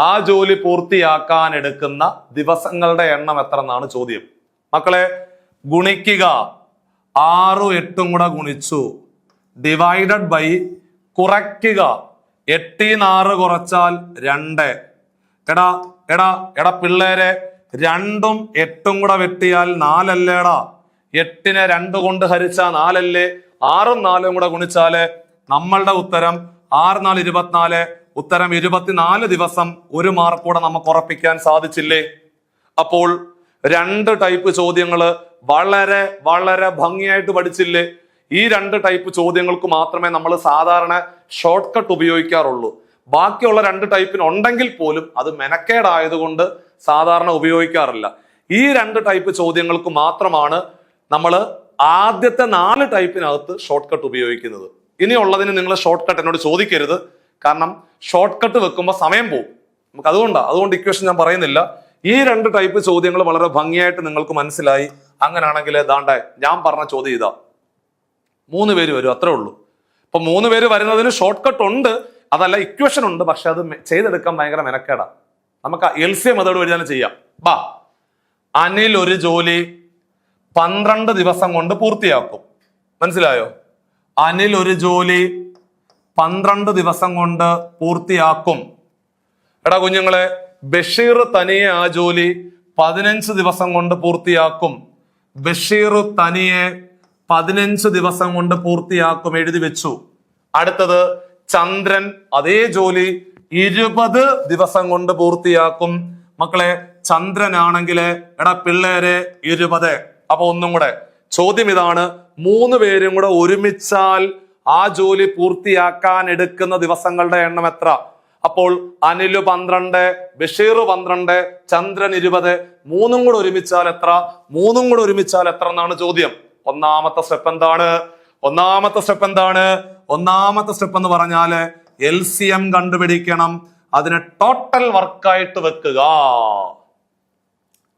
ആ ജോലി പൂർത്തിയാക്കാൻ എടുക്കുന്ന ദിവസങ്ങളുടെ എണ്ണം എത്ര എന്നാണ് ചോദ്യം. മക്കളെ ഗുണിക്കുക, 6ഉം 8ഉം കൂടെ ഗുണിച്ചു, ഡിവൈഡഡ് ബൈ കുറയ്ക്കുക, 8-6 കുറച്ചാൽ 2. എടാ പിള്ളേരെ, 2ഉം 8ഉം കൂടെ വെട്ടിയാൽ 4 അല്ലേടാ. 8നെ 2 കൊണ്ട് ഹരിച്ചാൽ 4 അല്ലേ? 6ഉം 4ഉം കൂടെ ഗുണിച്ചാല് നമ്മളുടെ ഉത്തരം 6 4 24, ഉത്തരം 24 ദിവസം. 1 മാർക്ക് കൂടെ നമുക്ക് ഉറപ്പിക്കാൻ സാധിച്ചില്ലേ? അപ്പോൾ 2 ടൈപ്പ് ചോദ്യങ്ങള് വളരെ വളരെ ഭംഗിയായിട്ട് പഠിച്ചില്ലേ? ഈ 2 ടൈപ്പ് ചോദ്യങ്ങൾക്ക് മാത്രമേ നമ്മൾ സാധാരണ ഷോർട്ട് കട്ട് ഉപയോഗിക്കാറുള്ളൂ. ബാക്കിയുള്ള 2 ടൈപ്പിന് ഉണ്ടെങ്കിൽ പോലും അത് മെനക്കേടായതുകൊണ്ട് സാധാരണ ഉപയോഗിക്കാറില്ല. ഈ 2 ടൈപ്പ് ചോദ്യങ്ങൾക്ക് മാത്രമാണ് നമ്മൾ ആദ്യത്തെ 4 ടൈപ്പിനകത്ത് ഷോർട്ട് കട്ട് ഉപയോഗിക്കുന്നത്. ഇനിയുള്ളതിന് നിങ്ങൾ ഷോർട്ട് കട്ട് എന്നോട് ചോദിക്കരുത്, കാരണം ഷോർട്ട് കട്ട് വെക്കുമ്പോൾ സമയം പോകും. നമുക്ക് അതുകൊണ്ട് ഇക്വേഷൻ ഞാൻ പറയുന്നില്ല. ഈ 2 ടൈപ്പ് ചോദ്യങ്ങൾ വളരെ ഭംഗിയായിട്ട് നിങ്ങൾക്ക് മനസ്സിലായി. അങ്ങനെയാണെങ്കിൽ ദാണ്ടെ ഞാൻ പറഞ്ഞ ചോദ്യം ഇതാ, 3 പേര് വരും, അത്രേ ഉള്ളൂ. ഇപ്പൊ 3 പേര് വരുന്നതിന് ഷോർട്ട് കട്ട് ഉണ്ട്, അതല്ല ഇക്വേഷൻ ഉണ്ട്, പക്ഷെ അത് ചെയ്തെടുക്കാൻ ഭയങ്കര മെനക്കേടാ. നമുക്ക് LCM മെത്തേഡ് വഴി തന്നെ ചെയ്യാം. അനിൽ ഒരു ജോലി 12 ദിവസം കൊണ്ട് പൂർത്തിയാക്കും. മനസ്സിലായോ? അനിൽ ഒരു ജോലി 12 ദിവസം കൊണ്ട് പൂർത്തിയാക്കും. എടാ കുഞ്ഞുങ്ങളെ, ബഷീർ തനിയെ ആ ജോലി 15 ദിവസം കൊണ്ട് പൂർത്തിയാക്കും. ബഷീർ തനിയെ 15 ദിവസം കൊണ്ട് പൂർത്തിയാക്കും, എഴുതി വെച്ചു. അടുത്തത് ചന്ദ്രൻ അതേ ജോലി 20 ദിവസം കൊണ്ട് പൂർത്തിയാക്കും. മക്കളെ ചന്ദ്രനാണെങ്കിൽ എടാ പിള്ളേരെ 20. അപ്പൊ ഒന്നും കൂടെ ചോദ്യം ഇതാണ്, 3 പേരും കൂടെ ഒരുമിച്ചാൽ ആ ജോലി പൂർത്തിയാക്കാൻ എടുക്കുന്ന ദിവസങ്ങളുടെ എണ്ണം എത്ര? അപ്പോൾ അനില് 12, ബഷീർ 12, ചന്ദ്രൻ 20. 3ഉം കൂടെ ഒരുമിച്ചാൽ എത്ര? 3ഉം കൂടെ ഒരുമിച്ചാൽ എത്ര എന്നാണ് ചോദ്യം. ഒന്നാമത്തെ സ്റ്റെപ്പ് എന്താണ്? ഒന്നാമത്തെ സ്റ്റെപ്പ് എന്ന് പറഞ്ഞാല് LCM കണ്ടുപിടിക്കണം. അതിനെ ടോട്ടൽ വർക്കായിട്ട് വെക്കുക.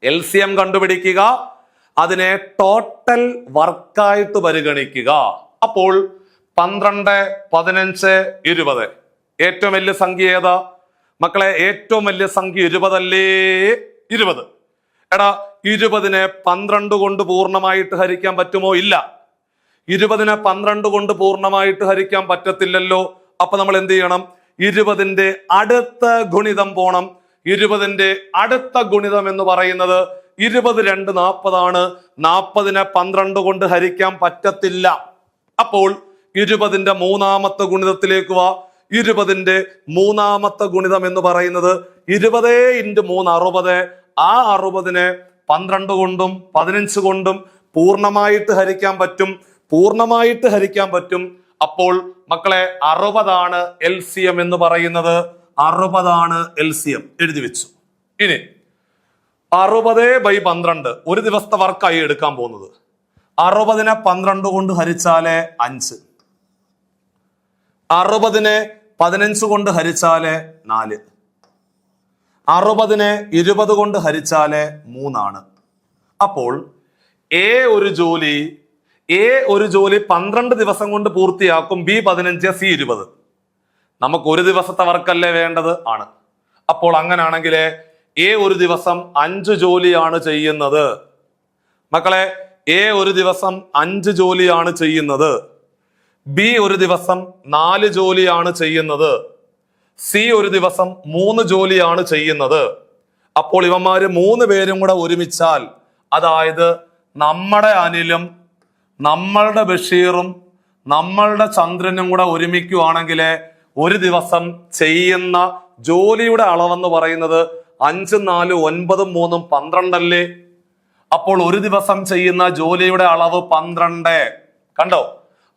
LCM കണ്ടുപിടിക്കുക, അതിനെ ടോട്ടൽ വർക്കായിട്ട് പരിഗണിക്കുക. അപ്പോൾ 12, 15, 20. ഏറ്റവും വലിയ സംഖ്യ ഏതാ മക്കളെ? ഏറ്റവും വലിയ സംഖ്യ 20 അല്ലേ? 20. എടാ 20നെ 12 കൊണ്ട് പൂർണ്ണമായിട്ട് ഹരിക്കാൻ പറ്റുമോ? ഇല്ല. 20നെ 12 കൊണ്ട് പൂർണ്ണമായിട്ട് ഹരിക്കാൻ പറ്റത്തില്ലല്ലോ. അപ്പൊ നമ്മൾ എന്ത് ചെയ്യണം? 20ന്റെ അടുത്ത ഗുണിതം പോണം. 20ന്റെ അടുത്ത ഗുണിതം എന്ന് പറയുന്നത് 20 2 40 ആണ്. 40നെ 12 കൊണ്ട് ഹരിക്കാൻ പറ്റത്തില്ല. അപ്പോൾ 20ന്റെ മൂന്നാമത്തെ ഗുണിതത്തിലേക്ക് വാ. 20ന്റെ മൂന്നാമത്തെ ഗുണിതം എന്ന് പറയുന്നത് 20 × 3 60. ആ 60നെ 12 കൊണ്ടും 15 കൊണ്ടും പൂർണ്ണമായിട്ട് ഹരിക്കാൻ പറ്റും. അപ്പോൾ മക്കളെ 60 ആണ് LCM എന്ന് പറയുന്നത്. 60 ആണ് LCM, എഴുതി വെച്ചു. ഇനി 60/12 ഒരു ദിവസത്തെ വർക്കായി എടുക്കാൻ പോകുന്നത്. 60നെ 12 കൊണ്ട് ഹരിച്ചാല് 5, 60നെ 15 കൊണ്ട് ഹരിച്ചാല് 4, 60നെ 20 കൊണ്ട് ഹരിച്ചാല് 3 ആണ്. അപ്പോൾ A ഒരു ജോലി 12 ദിവസം കൊണ്ട് പൂർത്തിയാക്കും. B 15, C 20. നമുക്ക് ഒരു ദിവസത്തെ വർക്കല്ലേ വേണ്ടത്? ആണ്. അപ്പോൾ അങ്ങനാണെങ്കിൽ A ഒരു ദിവസം 5 ജോലിയാണ് ചെയ്യുന്നത്. മക്കളെ A ഒരു ദിവസം 5 ജോലിയാണ് ചെയ്യുന്നത്. B ഒരു ദിവസം 4 ജോലിയാണ് ചെയ്യുന്നത്. C ഒരു ദിവസം 3 ജോലിയാണ് ചെയ്യുന്നത്. അപ്പോൾ ഇവന്മാര് 3 പേരും കൂടെ ഒരുമിച്ചാൽ, അതായത് നമ്മുടെ അനിലും നമ്മളുടെ ബഷീറും നമ്മളുടെ ചന്ദ്രനും കൂടെ ഒരുമിക്കുവാണെങ്കിൽ ഒരു ദിവസം ചെയ്യുന്ന ജോലിയുടെ അളവെന്ന് പറയുന്നത് 5 4 9 3 12 അല്ലേ? അപ്പോൾ ഒരു ദിവസം ചെയ്യുന്ന ജോലിയുടെ അളവ് 12. കണ്ടോ?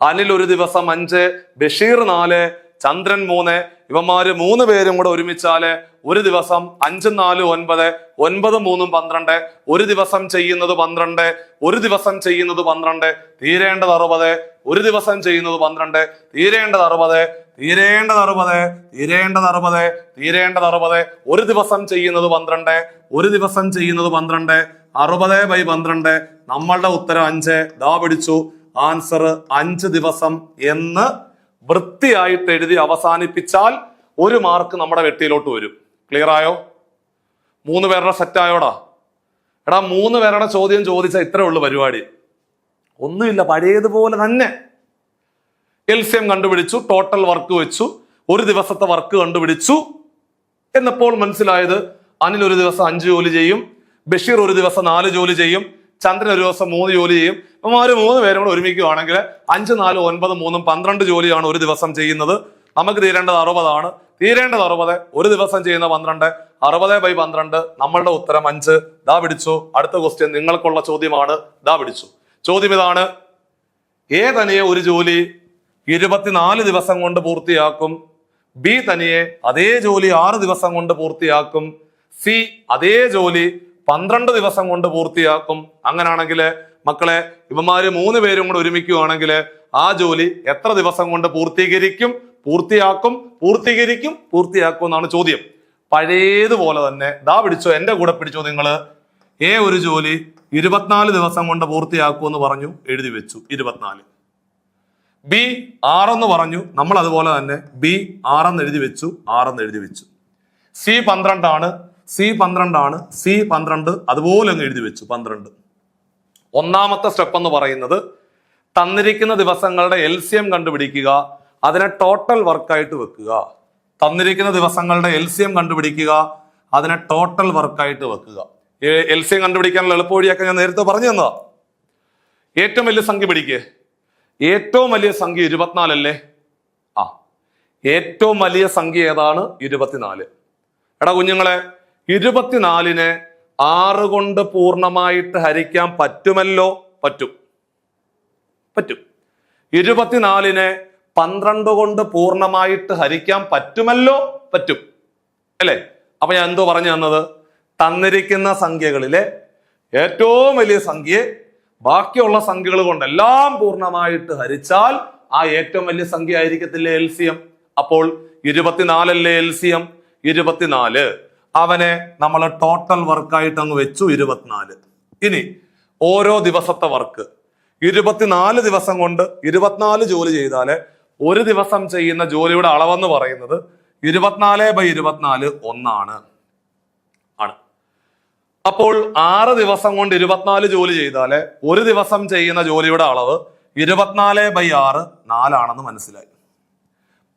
അനിൽ ഒരു ദിവസം 5, ബഷീർ 4, ചന്ദ്രൻ 3. ഇവന്മാര് 3 പേരും കൂടെ ഒരുമിച്ചാല് ഒരു ദിവസം 5 4 9, 9 3 12. ഒരു ദിവസം ചെയ്യുന്നത് 12, ഒരു ദിവസം ചെയ്യുന്നത് 12, തീരേണ്ടത് 60. ഒരു ദിവസം ചെയ്യുന്നത് 12, തീരേണ്ടത് 60, തീരേണ്ടത് 60, തീരേണ്ടത് 60, തീരേണ്ടത് 60. ഒരു ദിവസം ചെയ്യുന്നത് 12, ഒരു ദിവസം ചെയ്യുന്നത് 12. 60/12. നമ്മളുടെ ഉത്തരം 5. ദാ പിടിച്ചു. ആൻസർ 5 ദിവസം എന്ന് വൃത്തിയായിട്ട് എഴുതി അവസാനിപ്പിച്ചാൽ 1 മാർക്ക് നമ്മുടെ വെട്ടിയിലോട്ട് വരും. ക്ലിയർ ആയോ? 3 പേരുടെ സെറ്റ് ആയോടാ? എടാ 3 പേരുടെ ചോദ്യം ചോദിച്ചാൽ ഇത്രേ ഉള്ളു പരിപാടി. ഒന്നുമില്ല, പഴയതുപോലെ തന്നെ. LCM കണ്ടുപിടിച്ചു, ടോട്ടൽ വർക്ക് വെച്ചു, 1 ദിവസത്തെ വർക്ക് കണ്ടുപിടിച്ചു എന്നപ്പോൾ മനസ്സിലായത് അനിൽ ഒരു ദിവസം 5 ജോലി ചെയ്യും, ബഷീർ ഒരു ദിവസം 4 ജോലി ചെയ്യും, ചന്ദ്രൻ ഒരു ദിവസം 3 ജോലി ചെയ്യും. ഇവന്മാര് 3 പേരും കൂടെ ഒരുമിക്കുകയാണെങ്കിൽ 5, 4, 9, 3, 12 ജോലിയാണ് ഒരു ദിവസം ചെയ്യുന്നത്. നമുക്ക് തീരേണ്ടത് 60 ആണ്. തീരേണ്ടത് 60, ഒരു ദിവസം ചെയ്യുന്ന 12, 60/12. നമ്മളുടെ ഉത്തരം 5. ദാ പിടിച്ചു. അടുത്ത ക്വസ്റ്റ്യൻ നിങ്ങൾക്കുള്ള ചോദ്യമാണ്. ദാ പിടിച്ചു. ചോദ്യം ഇതാണ്: എ തനിയെ ഒരു ജോലി 24 ദിവസം കൊണ്ട് പൂർത്തിയാക്കും, ബി തനിയെ അതേ ജോലി 6 ദിവസം കൊണ്ട് പൂർത്തിയാക്കും, സി അതേ ജോലി 12 ദിവസം കൊണ്ട് പൂർത്തിയാക്കും. അങ്ങനാണെങ്കിൽ മക്കളെ ഇവന്മാര് 3 പേരും കൂടെ ഒരുമിക്കുകയാണെങ്കിൽ ആ ജോലി എത്ര ദിവസം കൊണ്ട് പൂർത്തീകരിക്കും, പൂർത്തിയാക്കും, പൂർത്തീകരിക്കും, പൂർത്തിയാക്കും എന്നാണ് ചോദ്യം. പഴയതുപോലെ തന്നെ ദാ പിടിച്ചോ, എന്റെ കൂടെ പിടിച്ചോ നിങ്ങള്. എ ഒരു ജോലി 24 ദിവസം കൊണ്ട് പൂർത്തിയാക്കും എന്ന് പറഞ്ഞു, എഴുതി വെച്ചു 24. ബി 6 എന്ന് പറഞ്ഞു, നമ്മൾ അതുപോലെ തന്നെ ബി 6 എന്ന് എഴുതി വെച്ചു, 6 എന്ന് എഴുതി വെച്ചു. സി 12 ആണ്, സി 12 ആണ്, സി 12 അതുപോലെ അങ്ങ് എഴുതി വെച്ചു 12. ഒന്നാമത്തെ സ്റ്റെപ്പ് എന്ന് പറയുന്നത് തന്നിരിക്കുന്ന ദിവസങ്ങളുടെ LCM കണ്ടുപിടിക്കുക, അതിനെ ടോട്ടൽ വർക്കായിട്ട് വെക്കുക. തന്നിരിക്കുന്ന ദിവസങ്ങളുടെ LCM കണ്ടുപിടിക്കുക, അതിനെ ടോട്ടൽ വർക്കായിട്ട് വെക്കുക. LCM കണ്ടുപിടിക്കാനുള്ള എളുപ്പവഴിയൊക്കെ ഞാൻ നേരത്തെ പറഞ്ഞു തന്നതാ. ഏറ്റവും വലിയ സംഖ്യ പിടിക്കേ. ഏറ്റവും വലിയ സംഖ്യ 24 അല്ലേ? ആ, ഏറ്റവും വലിയ സംഖ്യ ഏതാണ്? 24. എടാ കുഞ്ഞുങ്ങളെ, 24നെ 6 കൊണ്ട് പൂർണ്ണമായിട്ട് ഹരിക്കാൻ പറ്റുമല്ലോ? പറ്റും. 24നെ 12 കൊണ്ട് പൂർണ്ണമായിട്ട് ഹരിക്കാൻ പറ്റുമല്ലോ? പറ്റും അല്ലേ? അപ്പൊ ഞാൻ എന്തോ പറഞ്ഞു തന്നത്? തന്നിരിക്കുന്ന സംഖ്യകളിലെ ഏറ്റവും വലിയ സംഖ്യയെ ബാക്കിയുള്ള സംഖ്യകൾ കൊണ്ടെല്ലാം പൂർണ്ണമായിട്ട് ഹരിച്ചാൽ ആ ഏറ്റവും വലിയ സംഖ്യ ആയിരിക്കത്തില്ലേ LCM? അപ്പോൾ 24 അല്ലേ LCM? 24. അവനെ നമ്മൾ ടോട്ടൽ വർക്കായിട്ട് അങ്ങ് വെച്ചു 24. ഇനി ഓരോ ദിവസത്തെ വർക്ക് 24 ദിവസം കൊണ്ട് 24 ജോലി ചെയ്താല് ഒരു ദിവസം ചെയ്യുന്ന ജോലിയുടെ അളവെന്ന് പറയുന്നത് 24/24 1 ആണ്. അപ്പോൾ 6 ദിവസം കൊണ്ട് 24 ജോലി ചെയ്താല് ഒരു ദിവസം ചെയ്യുന്ന ജോലിയുടെ അളവ് 24/6 4 മനസ്സിലായി.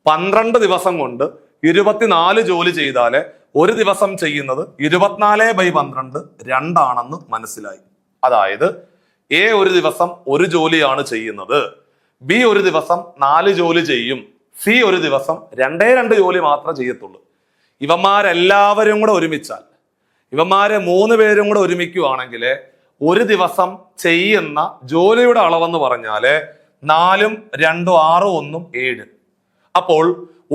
12 ദിവസം കൊണ്ട് 24 ജോലി ചെയ്താല് ഒരു ദിവസം ചെയ്യുന്നത് 24/12 2 മനസ്സിലായി. അതായത് എ ഒരു ദിവസം 1 ജോലിയാണ് ചെയ്യുന്നത്, ബി ഒരു ദിവസം 4 ജോലി ചെയ്യും, സി ഒരു ദിവസം 2 ജോലി മാത്രമേ ചെയ്യത്തുള്ളൂ. ഇവന്മാരെല്ലാവരും കൂടെ ഒരുമിച്ചാൽ, ഇവന്മാരെ 3 പേരും കൂടെ ഒരുമിക്കുവാണെങ്കിൽ ഒരു ദിവസം ചെയ്യുന്ന ജോലിയുടെ അളവെന്ന് പറഞ്ഞാല് 4, 2, 6, 1, 7. അപ്പോൾ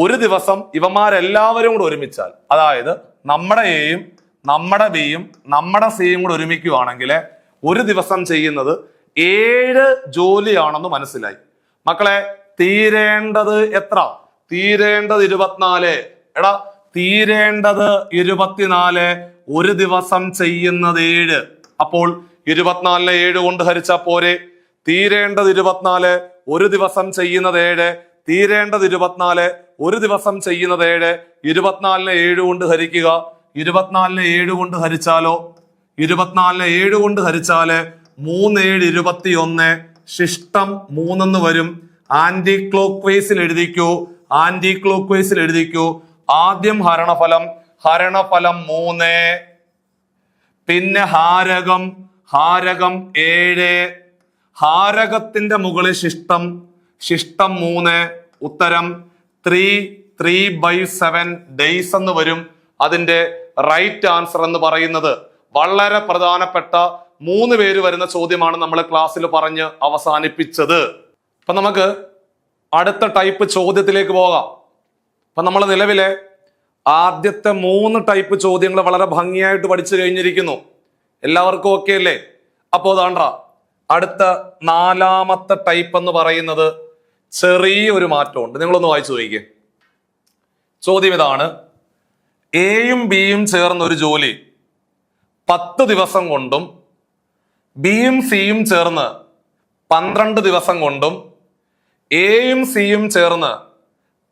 ഒരു ദിവസം ഇവന്മാരെല്ലാവരും കൂടെ ഒരുമിച്ചാൽ, അതായത് നമ്മുടെ എയും നമ്മുടെ ബിയും നമ്മുടെ സിയും കൂടെ ഒരുമിക്കുവാണെങ്കിൽ ഒരു ദിവസം ചെയ്യുന്നത് 7 ജോലിയാണെന്ന് മനസ്സിലായി. മക്കളെ, തീരേണ്ടത് എത്ര? തീരേണ്ടത് 24. എടാ, തീരേണ്ടത് 24, ഒരു ദിവസം ചെയ്യുന്നത് 7. അപ്പോൾ 24നെ 7 കൊണ്ട് ഹരിച്ചാൽ പോരെ? തീരേണ്ടത് 24, ഒരു ദിവസം ചെയ്യുന്നത് 7. തീരേണ്ടത് 24, ഒരു ദിവസം ചെയ്യുന്നത് 7. 24നെ 7 കൊണ്ട് ഹരിക്കുക. 24നെ 7 കൊണ്ട് ഹരിച്ചാലോ? 24നെ 7 കൊണ്ട് ഹരിച്ചാല് 3 7 21, ശിഷ്ടം 3 വരും. ആന്റി ക്ലോക്ക് വൈസിൽ എഴുതിക്കൂ, ആന്റി ക്ലോക്ക് വൈസിൽ എഴുതിക്കൂ. ആദ്യം ഹരണഫലം 3, പിന്നെ ഹാരകം 7, ഹാരകത്തിന്റെ മുകളിൽ ശിഷ്ടം 3. ഉത്തരം 3/7 ഡേയ്സ് എന്ന് വരും. അതിന്റെ റൈറ്റ് ആൻസർ എന്ന് പറയുന്നത് വളരെ പ്രധാനപ്പെട്ട 3 പേര് വരുന്ന ചോദ്യമാണ് നമ്മൾ ക്ലാസ്സിൽ പറഞ്ഞ് അവസാനിപ്പിച്ചത്. അപ്പൊ നമുക്ക് അടുത്ത ടൈപ്പ് ചോദ്യത്തിലേക്ക് പോകാം. അപ്പൊ നമ്മൾ നിലവിലെ ആദ്യത്തെ 3 ടൈപ്പ് ചോദ്യങ്ങൾ വളരെ ഭംഗിയായിട്ട് പഠിച്ചു കഴിഞ്ഞിരിക്കുന്നു. എല്ലാവർക്കും ഓക്കെ അല്ലേ? അപ്പോ അതാണ്ട അടുത്ത 4ാമത്തെ ടൈപ്പ് എന്ന് പറയുന്നത് ചെറിയൊരു മാറ്റമുണ്ട്. നിങ്ങളൊന്ന് വായിച്ചു നോക്കിക്കേ. ചോദ്യം ഇതാണ്: എയും ബിയും ചേർന്ന ഒരു ജോലി 10 ദിവസം കൊണ്ടും ബിയും സിയും ചേർന്ന് 12 ദിവസം കൊണ്ടും എയും സിയും ചേർന്ന്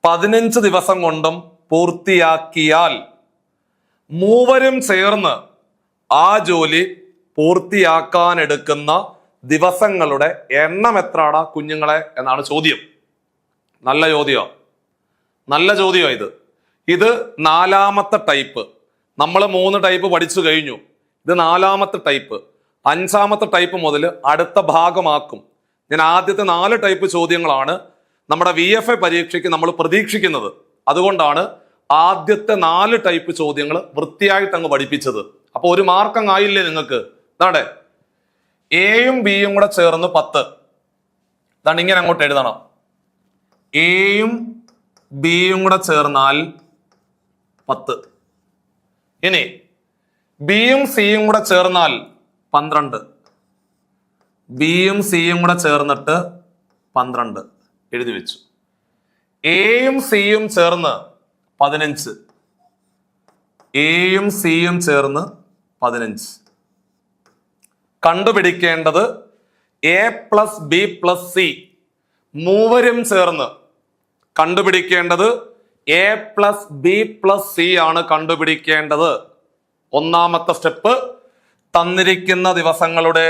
15 ദിവസം കൊണ്ടും പൂർത്തിയാക്കിയാൽ മൂവരും ചേർന്ന് ആ ജോലി പൂർത്തിയാക്കാൻ എടുക്കുന്ന ദിവസങ്ങളുടെ എണ്ണം എത്രയാണ് കുഞ്ഞുങ്ങളെ എന്നാണ് ചോദ്യം. നല്ല ചോദ്യമോ ഇത് 4ാമത്തെ ടൈപ്പ്. നമ്മൾ 3 ടൈപ്പ് പഠിച്ചു കഴിഞ്ഞു. ഇത് 4ാമത്തെ ടൈപ്പ്. 5ാമത്തെ ടൈപ്പ് മുതൽ അടുത്ത ഭാഗമാക്കും. ഞാൻ ആദ്യത്തെ 4 ടൈപ്പ് ചോദ്യങ്ങളാണ് നമ്മുടെ VFA പരീക്ഷയ്ക്ക് നമ്മൾ പ്രതീക്ഷിക്കുന്നത്. അതുകൊണ്ടാണ് ആദ്യത്തെ 4 ടൈപ്പ് ചോദ്യങ്ങൾ വൃത്തിയായിട്ട് അങ്ങ് പഠിപ്പിച്ചത്. അപ്പൊ 1 മാർക്ക് അങ്ങ് ആയില്ലേ നിങ്ങൾക്ക്? ഇതാണ്ടേ എയും ബിയും കൂടെ ചേർന്ന് 10. ഇതാണ്, ഇങ്ങനെ അങ്ങോട്ട് എഴുതണം. എയും ബിയും കൂടെ ചേർന്നാൽ 10. ഇനി ബിയും സിയും കൂടെ ചേർന്നാൽ 12. ബിയും സിയും കൂടെ ചേർന്നിട്ട് 12 എഴുതി വെച്ചു. എയും സിയും ചേർന്ന് 15. എയും സിയും ചേർന്ന് 15. കണ്ടുപിടിക്കേണ്ടത് A+B+C മൂവരും ചേർന്ന് കണ്ടുപിടിക്കേണ്ടത് A+B+C ആണ് കണ്ടുപിടിക്കേണ്ടത്. 1ാമത്തെ സ്റ്റെപ്പ്, തന്നിരിക്കുന്ന ദിവസങ്ങളുടെ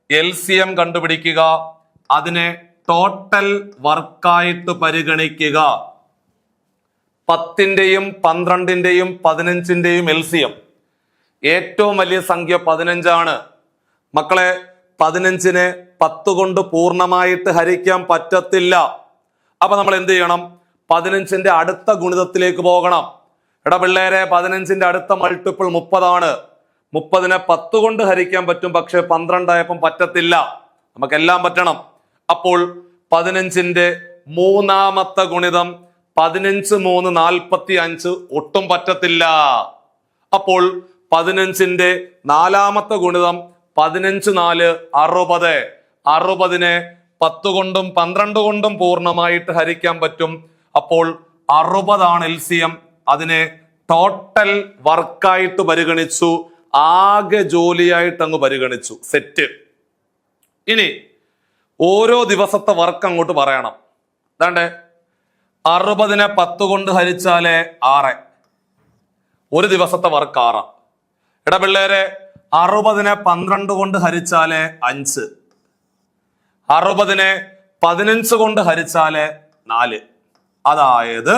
LCM കണ്ടുപിടിക്കുക. അതിനെ ടോട്ടൽ വർക്കായിട്ട് പരിഗണിക്കുക. 10ന്റെയും 12ന്റെയും 15ന്റെയും LCM. ഏറ്റവും വലിയ സംഖ്യ 15 ആണ്. മക്കളെ, 15നെ 10 കൊണ്ട് പൂർണ്ണമായിട്ട് ഹരിക്കാൻ പറ്റത്തില്ല. അപ്പൊ നമ്മൾ എന്ത് ചെയ്യണം? 15ന്റെ അടുത്ത ഗുണിതത്തിലേക്ക് പോകണം. എടാ പിള്ളേരെ, 15ന്റെ അടുത്ത മൾട്ടിപ്പിൾ 30 ആണ്. 30നെ 10 കൊണ്ട് ഹരിക്കാൻ പറ്റും, പക്ഷെ 12 ആയപ്പം പറ്റത്തില്ല. നമുക്കെല്ലാം പറ്റണം. അപ്പോൾ 15ന്റെ 3ാമത്തെ ഗുണിതം 15 3 45 ഒട്ടും പറ്റത്തില്ല. അപ്പോൾ 15ന്റെ 4ാമത്തെ ഗുണിതം 15 4 60. 60നെ 10 കൊണ്ടും 12 കൊണ്ടും പൂർണ്ണമായിട്ട് ഹരിക്കാൻ പറ്റും. അപ്പോൾ 60 ആണ് LCM. അതിനെ ടോട്ടൽ വർക്കായിട്ട് പരിഗണിച്ചു, ആകെ ജോലിയായിട്ട് അങ്ങ് പരിഗണിച്ചു. സെറ്റ്. ഇനി ഓരോ ദിവസത്തെ വർക്ക് അങ്ങോട്ട് പറയണം. അതാണ്ട് 60നെ 10 കൊണ്ട് ഹരിച്ചാലേ 6. ഒരു ദിവസത്തെ വർക്ക് 6. എടാ പിള്ളേരെ, 60നെ 12 കൊണ്ട് ഹരിച്ചാലേ 5. 60നെ 15 കൊണ്ട് ഹരിച്ചാലേ 4. അതായത്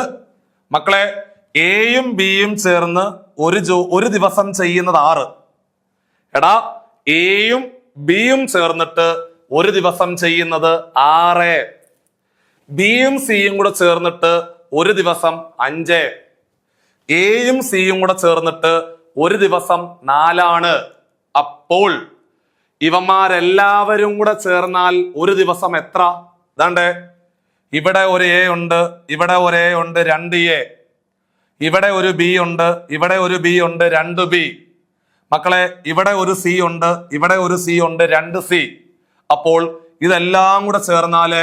മക്കളെ, എയും ബിയും ചേർന്ന് ഒരു ദിവസം ചെയ്യുന്നത് 6. എടാ, എയും ബിയും ചേർന്നിട്ട് ഒരു ദിവസം ചെയ്യുന്നത് 6. ബിയും സിയും കൂടെ ചേർന്നിട്ട് ഒരു ദിവസം 5. എയും സിയും കൂടെ ചേർന്നിട്ട് ഒരു ദിവസം 4 ആണ്. അപ്പോൾ ഇവന്മാരെല്ലാവരും കൂടെ ചേർന്നാൽ ഒരു ദിവസം എത്ര? ഇതാണ്ട് ഇവിടെ ഒരു എ ഉണ്ട്, ഇവിടെ ഒരു എ ഉണ്ട്, 2A. ഇവിടെ ഒരു ബി ഉണ്ട്, ഇവിടെ ഒരു ബി ഉണ്ട്, 2B. മക്കളെ, ഇവിടെ ഒരു സി ഉണ്ട്, ഇവിടെ ഒരു സി ഉണ്ട്, 2C. അപ്പോൾ ഇതെല്ലാം കൂടെ ചേർന്നാല്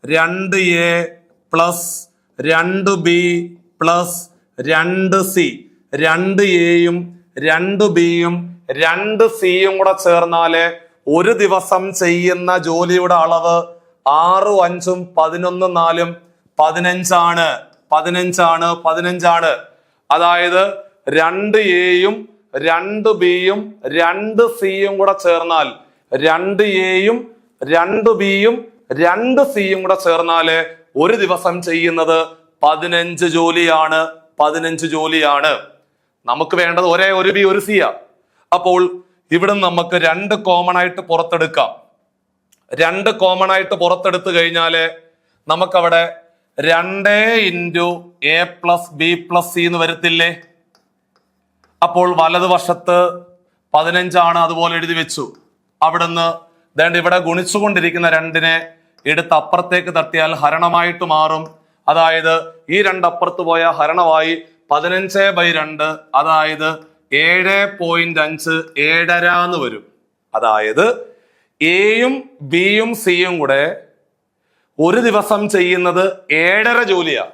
2A plus 2B plus 2C. 2Aയും 2Bയും 2Cയും കൂടെ ചേർന്നാല് ഒരു ദിവസം ചെയ്യുന്ന ജോലിയുടെ അളവ് 6 5 11 4 15 ആണ്. 15. അതായത് 2Aയും 2Bയും 2Cയും കൂടെ ചേർന്നാൽ 2Aയും 2Bയും 2Cയും കൂടെ ചേർന്നാല് ഒരു ദിവസം ചെയ്യുന്നത് 15 ജോലിയാണ്. 15 ജോലിയാണ്. നമുക്ക് വേണ്ടത് ഒരു ബി ഒരു സിയാ. അപ്പോൾ ഇവിടെ നമുക്ക് 2 കോമൺ ആയിട്ട് പുറത്തെടുക്കാം. 2 കോമൺ ആയിട്ട് പുറത്തെടുത്തു കഴിഞ്ഞാല് നമുക്കവിടെ 2 × A+B+C എന്ന് വരത്തില്ലേ? അപ്പോൾ വലതുവശത്ത് 15 ആണ്, അതുപോലെ എഴുതി വെച്ചു. അവിടുന്ന് ഇവിടെ ഗുണിച്ചുകൊണ്ടിരിക്കുന്ന 2നെ എടുത്ത് അപ്പുറത്തേക്ക് തട്ടിയാൽ ഹരണമായിട്ട് മാറും. അതായത് ഈ 2 അപ്പുറത്ത് പോയ ഹരണമായി 15/2, അതായത് 7.5 7.5 എന്ന് വരും. അതായത് എയും ബിയും സിയും കൂടെ ഒരു ദിവസം ചെയ്യുന്നത് 7.5 ജോലിയാ.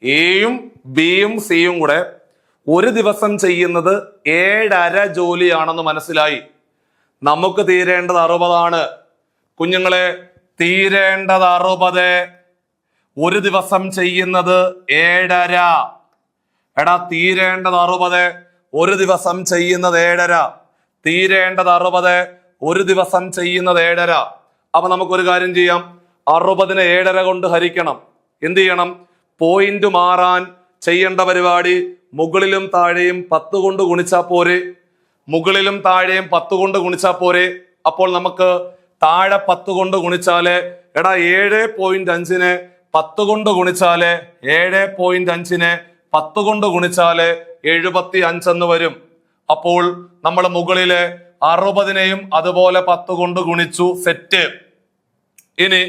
എയും ബിയും സിയും കൂടെ ഒരു ദിവസം ചെയ്യുന്നത് 7.5 ജോലിയാണെന്ന് മനസ്സിലായി. നമുക്ക് തീരേണ്ടത് 60 ആണ്. കുഞ്ഞുങ്ങളെ, തീരേണ്ടത് 60, ഒരു ദിവസം ചെയ്യുന്നത് 7.5. എടാ, തീരേണ്ടത് 60, ഒരു ദിവസം ചെയ്യുന്നത് 7.5. തീരേണ്ടത് 60, ഒരു ദിവസം ചെയ്യുന്നത് 7.5. അപ്പൊ നമുക്കൊരു കാര്യം ചെയ്യാം. 60നെ 7.5 കൊണ്ട് ഹരിക്കണം. എന്ത് ചെയ്യണം? പോയിന്റ് മാറാൻ ചെയ്യേണ്ട പരിപാടി മുകളിലും താഴെയും 10 കൊണ്ട് ഗുണിച്ചാൽ പോരെ. മുകളിലും താഴെയും 10 കൊണ്ട് ഗുണിച്ചാൽ പോരെ. അപ്പോൾ നമുക്ക് താഴെ 10 കൊണ്ട് ഗുണിച്ചാല്, എടാ 7.5നെ 10 കൊണ്ട് ഗുണിച്ചാല് 7.5നെ 10 കൊണ്ട് ഗുണിച്ചാല് 75 എന്ന് വരും. അപ്പോൾ നമ്മൾ മുകളിലെ 60നെയും അതുപോലെ 10 കൊണ്ട് ഗുണിച്ചു. സെറ്റ്. ഇനി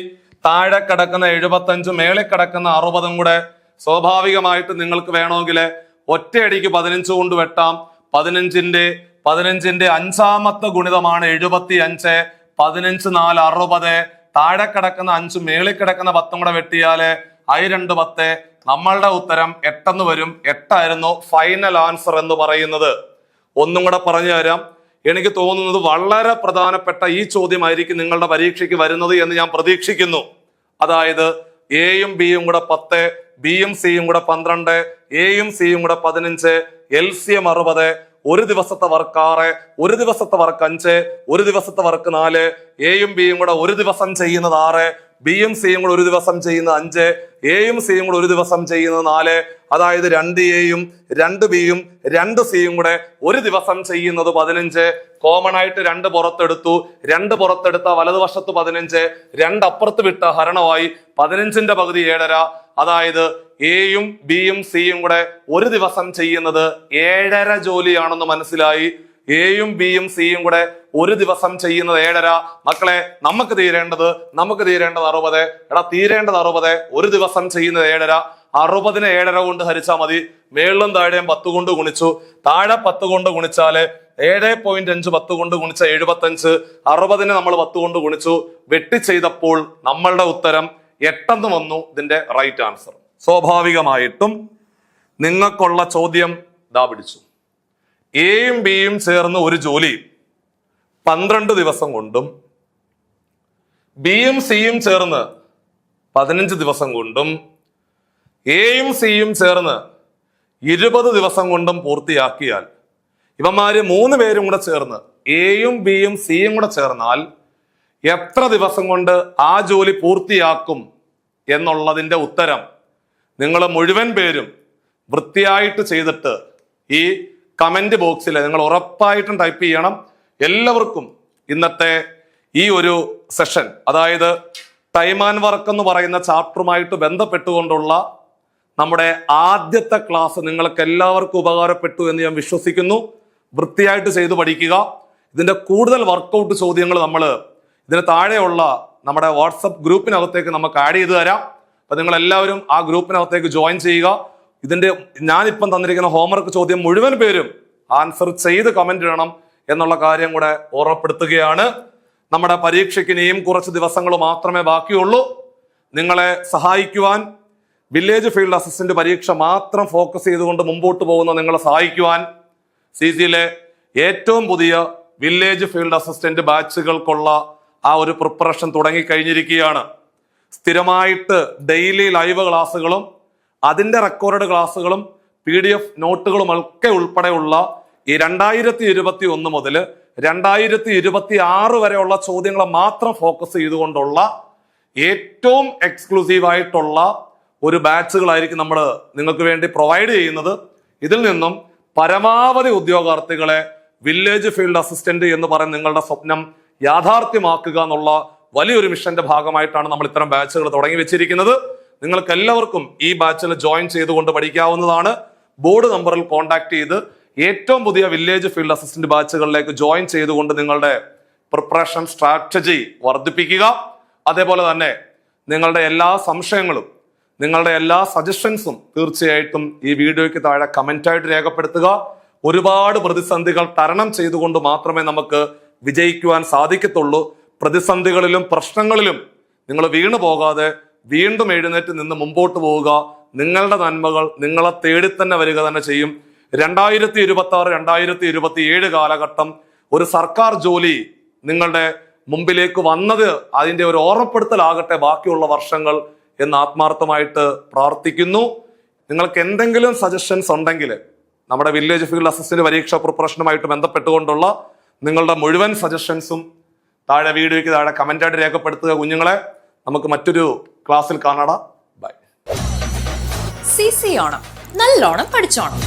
താഴെ കിടക്കുന്ന 75 മേളിൽ കിടക്കുന്ന 60 കൂടെ സ്വാഭാവികമായിട്ട് നിങ്ങൾക്ക് വേണമെങ്കിൽ ഒറ്റയടിക്ക് 15 കൊണ്ട് വെട്ടാം. 15ന്റെ അഞ്ചാമത്തെ ഗുണിതമാണ് 75. 15 4 60. താഴെ കിടക്കുന്ന 5 മേളിൽ കിടക്കുന്ന 10 കൂടെ വെട്ടിയാല് 2 10. നമ്മളുടെ ഉത്തരം 8 എന്ന് വരും. 8 ആയിരുന്നു ഫൈനൽ ആൻസർ എന്ന് പറയുന്നത്. ഒന്നും കൂടെ പറഞ്ഞു തരാം. എനിക്ക് തോന്നുന്നത് വളരെ പ്രധാനപ്പെട്ട ഈ ചോദ്യമായിരിക്കും നിങ്ങളുടെ പരീക്ഷയ്ക്ക് വരുന്നത് എന്ന് ഞാൻ പ്രതീക്ഷിക്കുന്നു. അതായത് എയും ബിയും കൂടെ 10, ബിയും സിയും കൂടെ 12, എയും സിയും കൂടെ 15, LCM 60, ഒരു ദിവസത്തെ വർക്ക് 6, ഒരു ദിവസത്തെ വർക്ക് 5, ഒരു ദിവസത്തെ വർക്ക് 4, എയും ബിയും കൂടെ ഒരു ദിവസം ചെയ്യുന്നത് 6, ബിയും സിയും കൂടെ ഒരു ദിവസം ചെയ്യുന്നത് 5, എയും സിയും കൂടെ ഒരു ദിവസം ചെയ്യുന്നത് 4. അതായത് 2 എയും 2 ബിയും 2 സിയും കൂടെ ഒരു ദിവസം ചെയ്യുന്നത് 15. കോമൺ ആയിട്ട് 2 പുറത്തെടുത്തു. 2 പുറത്തെടുത്ത വലതുവശത്ത് 15, 2 അപ്പുറത്ത് വിട്ട ഹരണമായി. 15ന്റെ പകുതി 7.5. അതായത് എയും ബിയും സിയും കൂടെ ഒരു ദിവസം ചെയ്യുന്നത് 7.5 ജോലിയാണെന്ന് മനസ്സിലായി. എയും ബിയും സിയും കൂടെ ഒരു ദിവസം ചെയ്യുന്നത് 7.5. മക്കളെ, നമുക്ക് തീരേണ്ടത് 60. എടാ, തീരേണ്ടത് 60, ഒരു ദിവസം ചെയ്യുന്നത് 7.5. 60നെ 7.5 കൊണ്ട് ഹരിച്ചാൽ മതി. മേളിലും താഴെയും 10 കൊണ്ട് ഗുണിച്ചു. താഴെ 10 കൊണ്ട് ഗുണിച്ചാല് 7.5 10 കൊണ്ട് ഗുണിച്ച 75. 60നെ നമ്മൾ 10 കൊണ്ട് ഗുണിച്ചു. വെട്ടി ചെയ്തപ്പോൾ നമ്മളുടെ ഉത്തരം 8 എന്ന് വന്നു. ഇതിന്റെ റൈറ്റ് ആൻസർ. സ്വാഭാവികമായിട്ടും നിങ്ങൾക്കുള്ള ചോദ്യം ദാ പിടിച്ചു. എയും ബിയും ചേർന്ന് ഒരു ജോലി 12 ദിവസം കൊണ്ടും ബിയും സിയും ചേർന്ന് 15 ദിവസം കൊണ്ടും എയും സിയും ചേർന്ന് 20 ദിവസം കൊണ്ടും പൂർത്തിയാക്കിയാൽ, ഇവന്മാര് 3 പേരും കൂടെ ചേർന്ന് എയും ബിയും സിയും കൂടെ ചേർന്നാൽ എത്ര ദിവസം കൊണ്ട് ആ ജോലി പൂർത്തിയാക്കും എന്നുള്ളതിന്റെ ഉത്തരം നിങ്ങൾ മുഴുവൻ പേരും വൃത്തിയായിട്ട് ചെയ്തിട്ട് ഈ കമന്റ് ബോക്സിൽ നിങ്ങൾ ഉറപ്പായിട്ടും ടൈപ്പ് ചെയ്യണം. എല്ലാവർക്കും ഇന്നത്തെ ഈ ഒരു സെഷൻ, അതായത് ടൈം ആൻഡ് വർക്ക് എന്ന് പറയുന്ന ചാപ്റ്ററുമായിട്ട് ബന്ധപ്പെട്ടുകൊണ്ടുള്ള നമ്മുടെ ആദ്യത്തെ ക്ലാസ് നിങ്ങൾക്ക് എല്ലാവർക്കും ഉപകാരപ്പെട്ടു എന്ന് ഞാൻ വിശ്വസിക്കുന്നു. വൃത്തിയായിട്ട് ചെയ്ത് പഠിക്കുക. ഇതിന്റെ കൂടുതൽ വർക്കൗട്ട് ചോദ്യങ്ങൾ നമ്മൾ ഇതിന് താഴെയുള്ള നമ്മുടെ വാട്സപ്പ് ഗ്രൂപ്പിനകത്തേക്ക് നമുക്ക് ആഡ് ചെയ്ത് തരാം. അപ്പൊ നിങ്ങൾ എല്ലാവരും ആ ഗ്രൂപ്പിനകത്തേക്ക് ജോയിൻ ചെയ്യുക. ഇതിന്റെ ഞാനിപ്പം തന്നിരിക്കുന്ന ഹോംവർക്ക് ചോദ്യം മുഴുവൻ പേരും ആൻസർ ചെയ്ത് കമന്റ് ഇടണം എന്നുള്ള കാര്യം കൂടെ ഓർമ്മപ്പെടുത്തുകയാണ്. നമ്മുടെ പരീക്ഷയ്ക്ക് ഇനിയും കുറച്ച് ദിവസങ്ങൾ മാത്രമേ ബാക്കിയുള്ളൂ. നിങ്ങളെ സഹായിക്കുവാൻ, വില്ലേജ് ഫീൽഡ് അസിസ്റ്റന്റ് പരീക്ഷ മാത്രം ഫോക്കസ് ചെയ്തുകൊണ്ട് മുമ്പോട്ട് പോകുന്ന നിങ്ങളെ സഹായിക്കുവാൻ CCയിലെ ഏറ്റവും പുതിയ വില്ലേജ് ഫീൽഡ് അസിസ്റ്റന്റ് ബാച്ചുകൾക്കുള്ള ആ ഒരു പ്രിപ്പറേഷൻ തുടങ്ങിക്കഴിഞ്ഞിരിക്കുകയാണ്. സ്ഥിരമായിട്ട് ഡെയിലി ലൈവ് ക്ലാസ്സുകളും അതിന്റെ റെക്കോർഡ് ക്ലാസ്സുകളും PDF നോട്ടുകളും ഒക്കെ ഉൾപ്പെടെയുള്ള ഈ 2021 മുതൽ 2026 വരെയുള്ള ചോദ്യങ്ങളെ മാത്രം ഫോക്കസ് ചെയ്തുകൊണ്ടുള്ള ഏറ്റവും എക്സ്ക്ലൂസീവ് ആയിട്ടുള്ള ഒരു ബാച്ചുകളായിരിക്കും നമ്മൾ നിങ്ങൾക്ക് വേണ്ടി പ്രൊവൈഡ് ചെയ്യുന്നത്. ഇതിൽ നിന്നും പരമാവധി ഉദ്യോഗാർത്ഥികളെ വില്ലേജ് ഫീൽഡ് അസിസ്റ്റന്റ് എന്ന് പറയുന്ന നിങ്ങളുടെ സ്വപ്നം യാഥാർത്ഥ്യമാക്കുക എന്നുള്ള വലിയൊരു മിഷന്റെ ഭാഗമായിട്ടാണ് നമ്മൾ ഇത്തരം ബാച്ചുകൾ തുടങ്ങി വെച്ചിരിക്കുന്നത്. നിങ്ങൾക്ക് എല്ലാവർക്കും ഈ ബാച്ചിൽ ജോയിൻ ചെയ്തുകൊണ്ട് പഠിക്കാവുന്നതാണ്. ബോർഡ് നമ്പറിൽ കോൺടാക്ട് ചെയ്ത് ഏറ്റവും പുതിയ വില്ലേജ് ഫീൽഡ് അസിസ്റ്റന്റ് ബാച്ചുകളിലേക്ക് ജോയിൻ ചെയ്തുകൊണ്ട് നിങ്ങളുടെ പ്രിപ്പറേഷൻ സ്ട്രാറ്റജി വർദ്ധിപ്പിക്കുക. അതേപോലെ തന്നെ നിങ്ങളുടെ എല്ലാ സംശയങ്ങളും, നിങ്ങളുടെ എല്ലാ സജഷൻസും തീർച്ചയായിട്ടും ഈ വീഡിയോയ്ക്ക് താഴെ കമന്റായിട്ട് രേഖപ്പെടുത്തുക. ഒരുപാട് പ്രതിസന്ധികൾ തരണം ചെയ്തുകൊണ്ട് മാത്രമേ നമുക്ക് വിജയിക്കുവാൻ സാധിക്കത്തുള്ളൂ. പ്രതിസന്ധികളിലും പ്രശ്നങ്ങളിലും നിങ്ങൾ വീണു പോകാതെ വീണ്ടും എഴുന്നേറ്റ് നിന്ന് മുമ്പോട്ട് പോവുക. നിങ്ങളുടെ നന്മകൾ നിങ്ങളെ തേടി തന്നെ വരിക തന്നെ ചെയ്യും. 2026 2027 കാലഘട്ടം ഒരു സർക്കാർ ജോലി നിങ്ങളുടെ മുമ്പിലേക്ക് വന്നത് അതിന്റെ ഒരു ഓർമ്മപ്പെടുത്തലാകട്ടെ ബാക്കിയുള്ള വർഷങ്ങൾ എന്ന് ആത്മാർത്ഥമായിട്ട് പ്രാർത്ഥിക്കുന്നു. നിങ്ങൾക്ക് എന്തെങ്കിലും സജഷൻസ് ഉണ്ടെങ്കിൽ നമ്മുടെ വില്ലേജ് ഫീൽഡ് അസിസ്റ്റന്റ് പരീക്ഷാ പ്രിപ്പറേഷനുമായിട്ട് ബന്ധപ്പെട്ടുകൊണ്ടുള്ള നിങ്ങളുടെ മുഴുവൻ സജഷൻസും താഴെ വീഡിയോയ്ക്ക് താഴെ കമന്റായിട്ട് രേഖപ്പെടുത്തുക. കുഞ്ഞുങ്ങളെ, നമുക്ക് മറ്റൊരു ക്ലാസ്സിൽ കാണാം. ബൈ. CC ഓണം, നല്ലോണം പഠിച്ചോണം.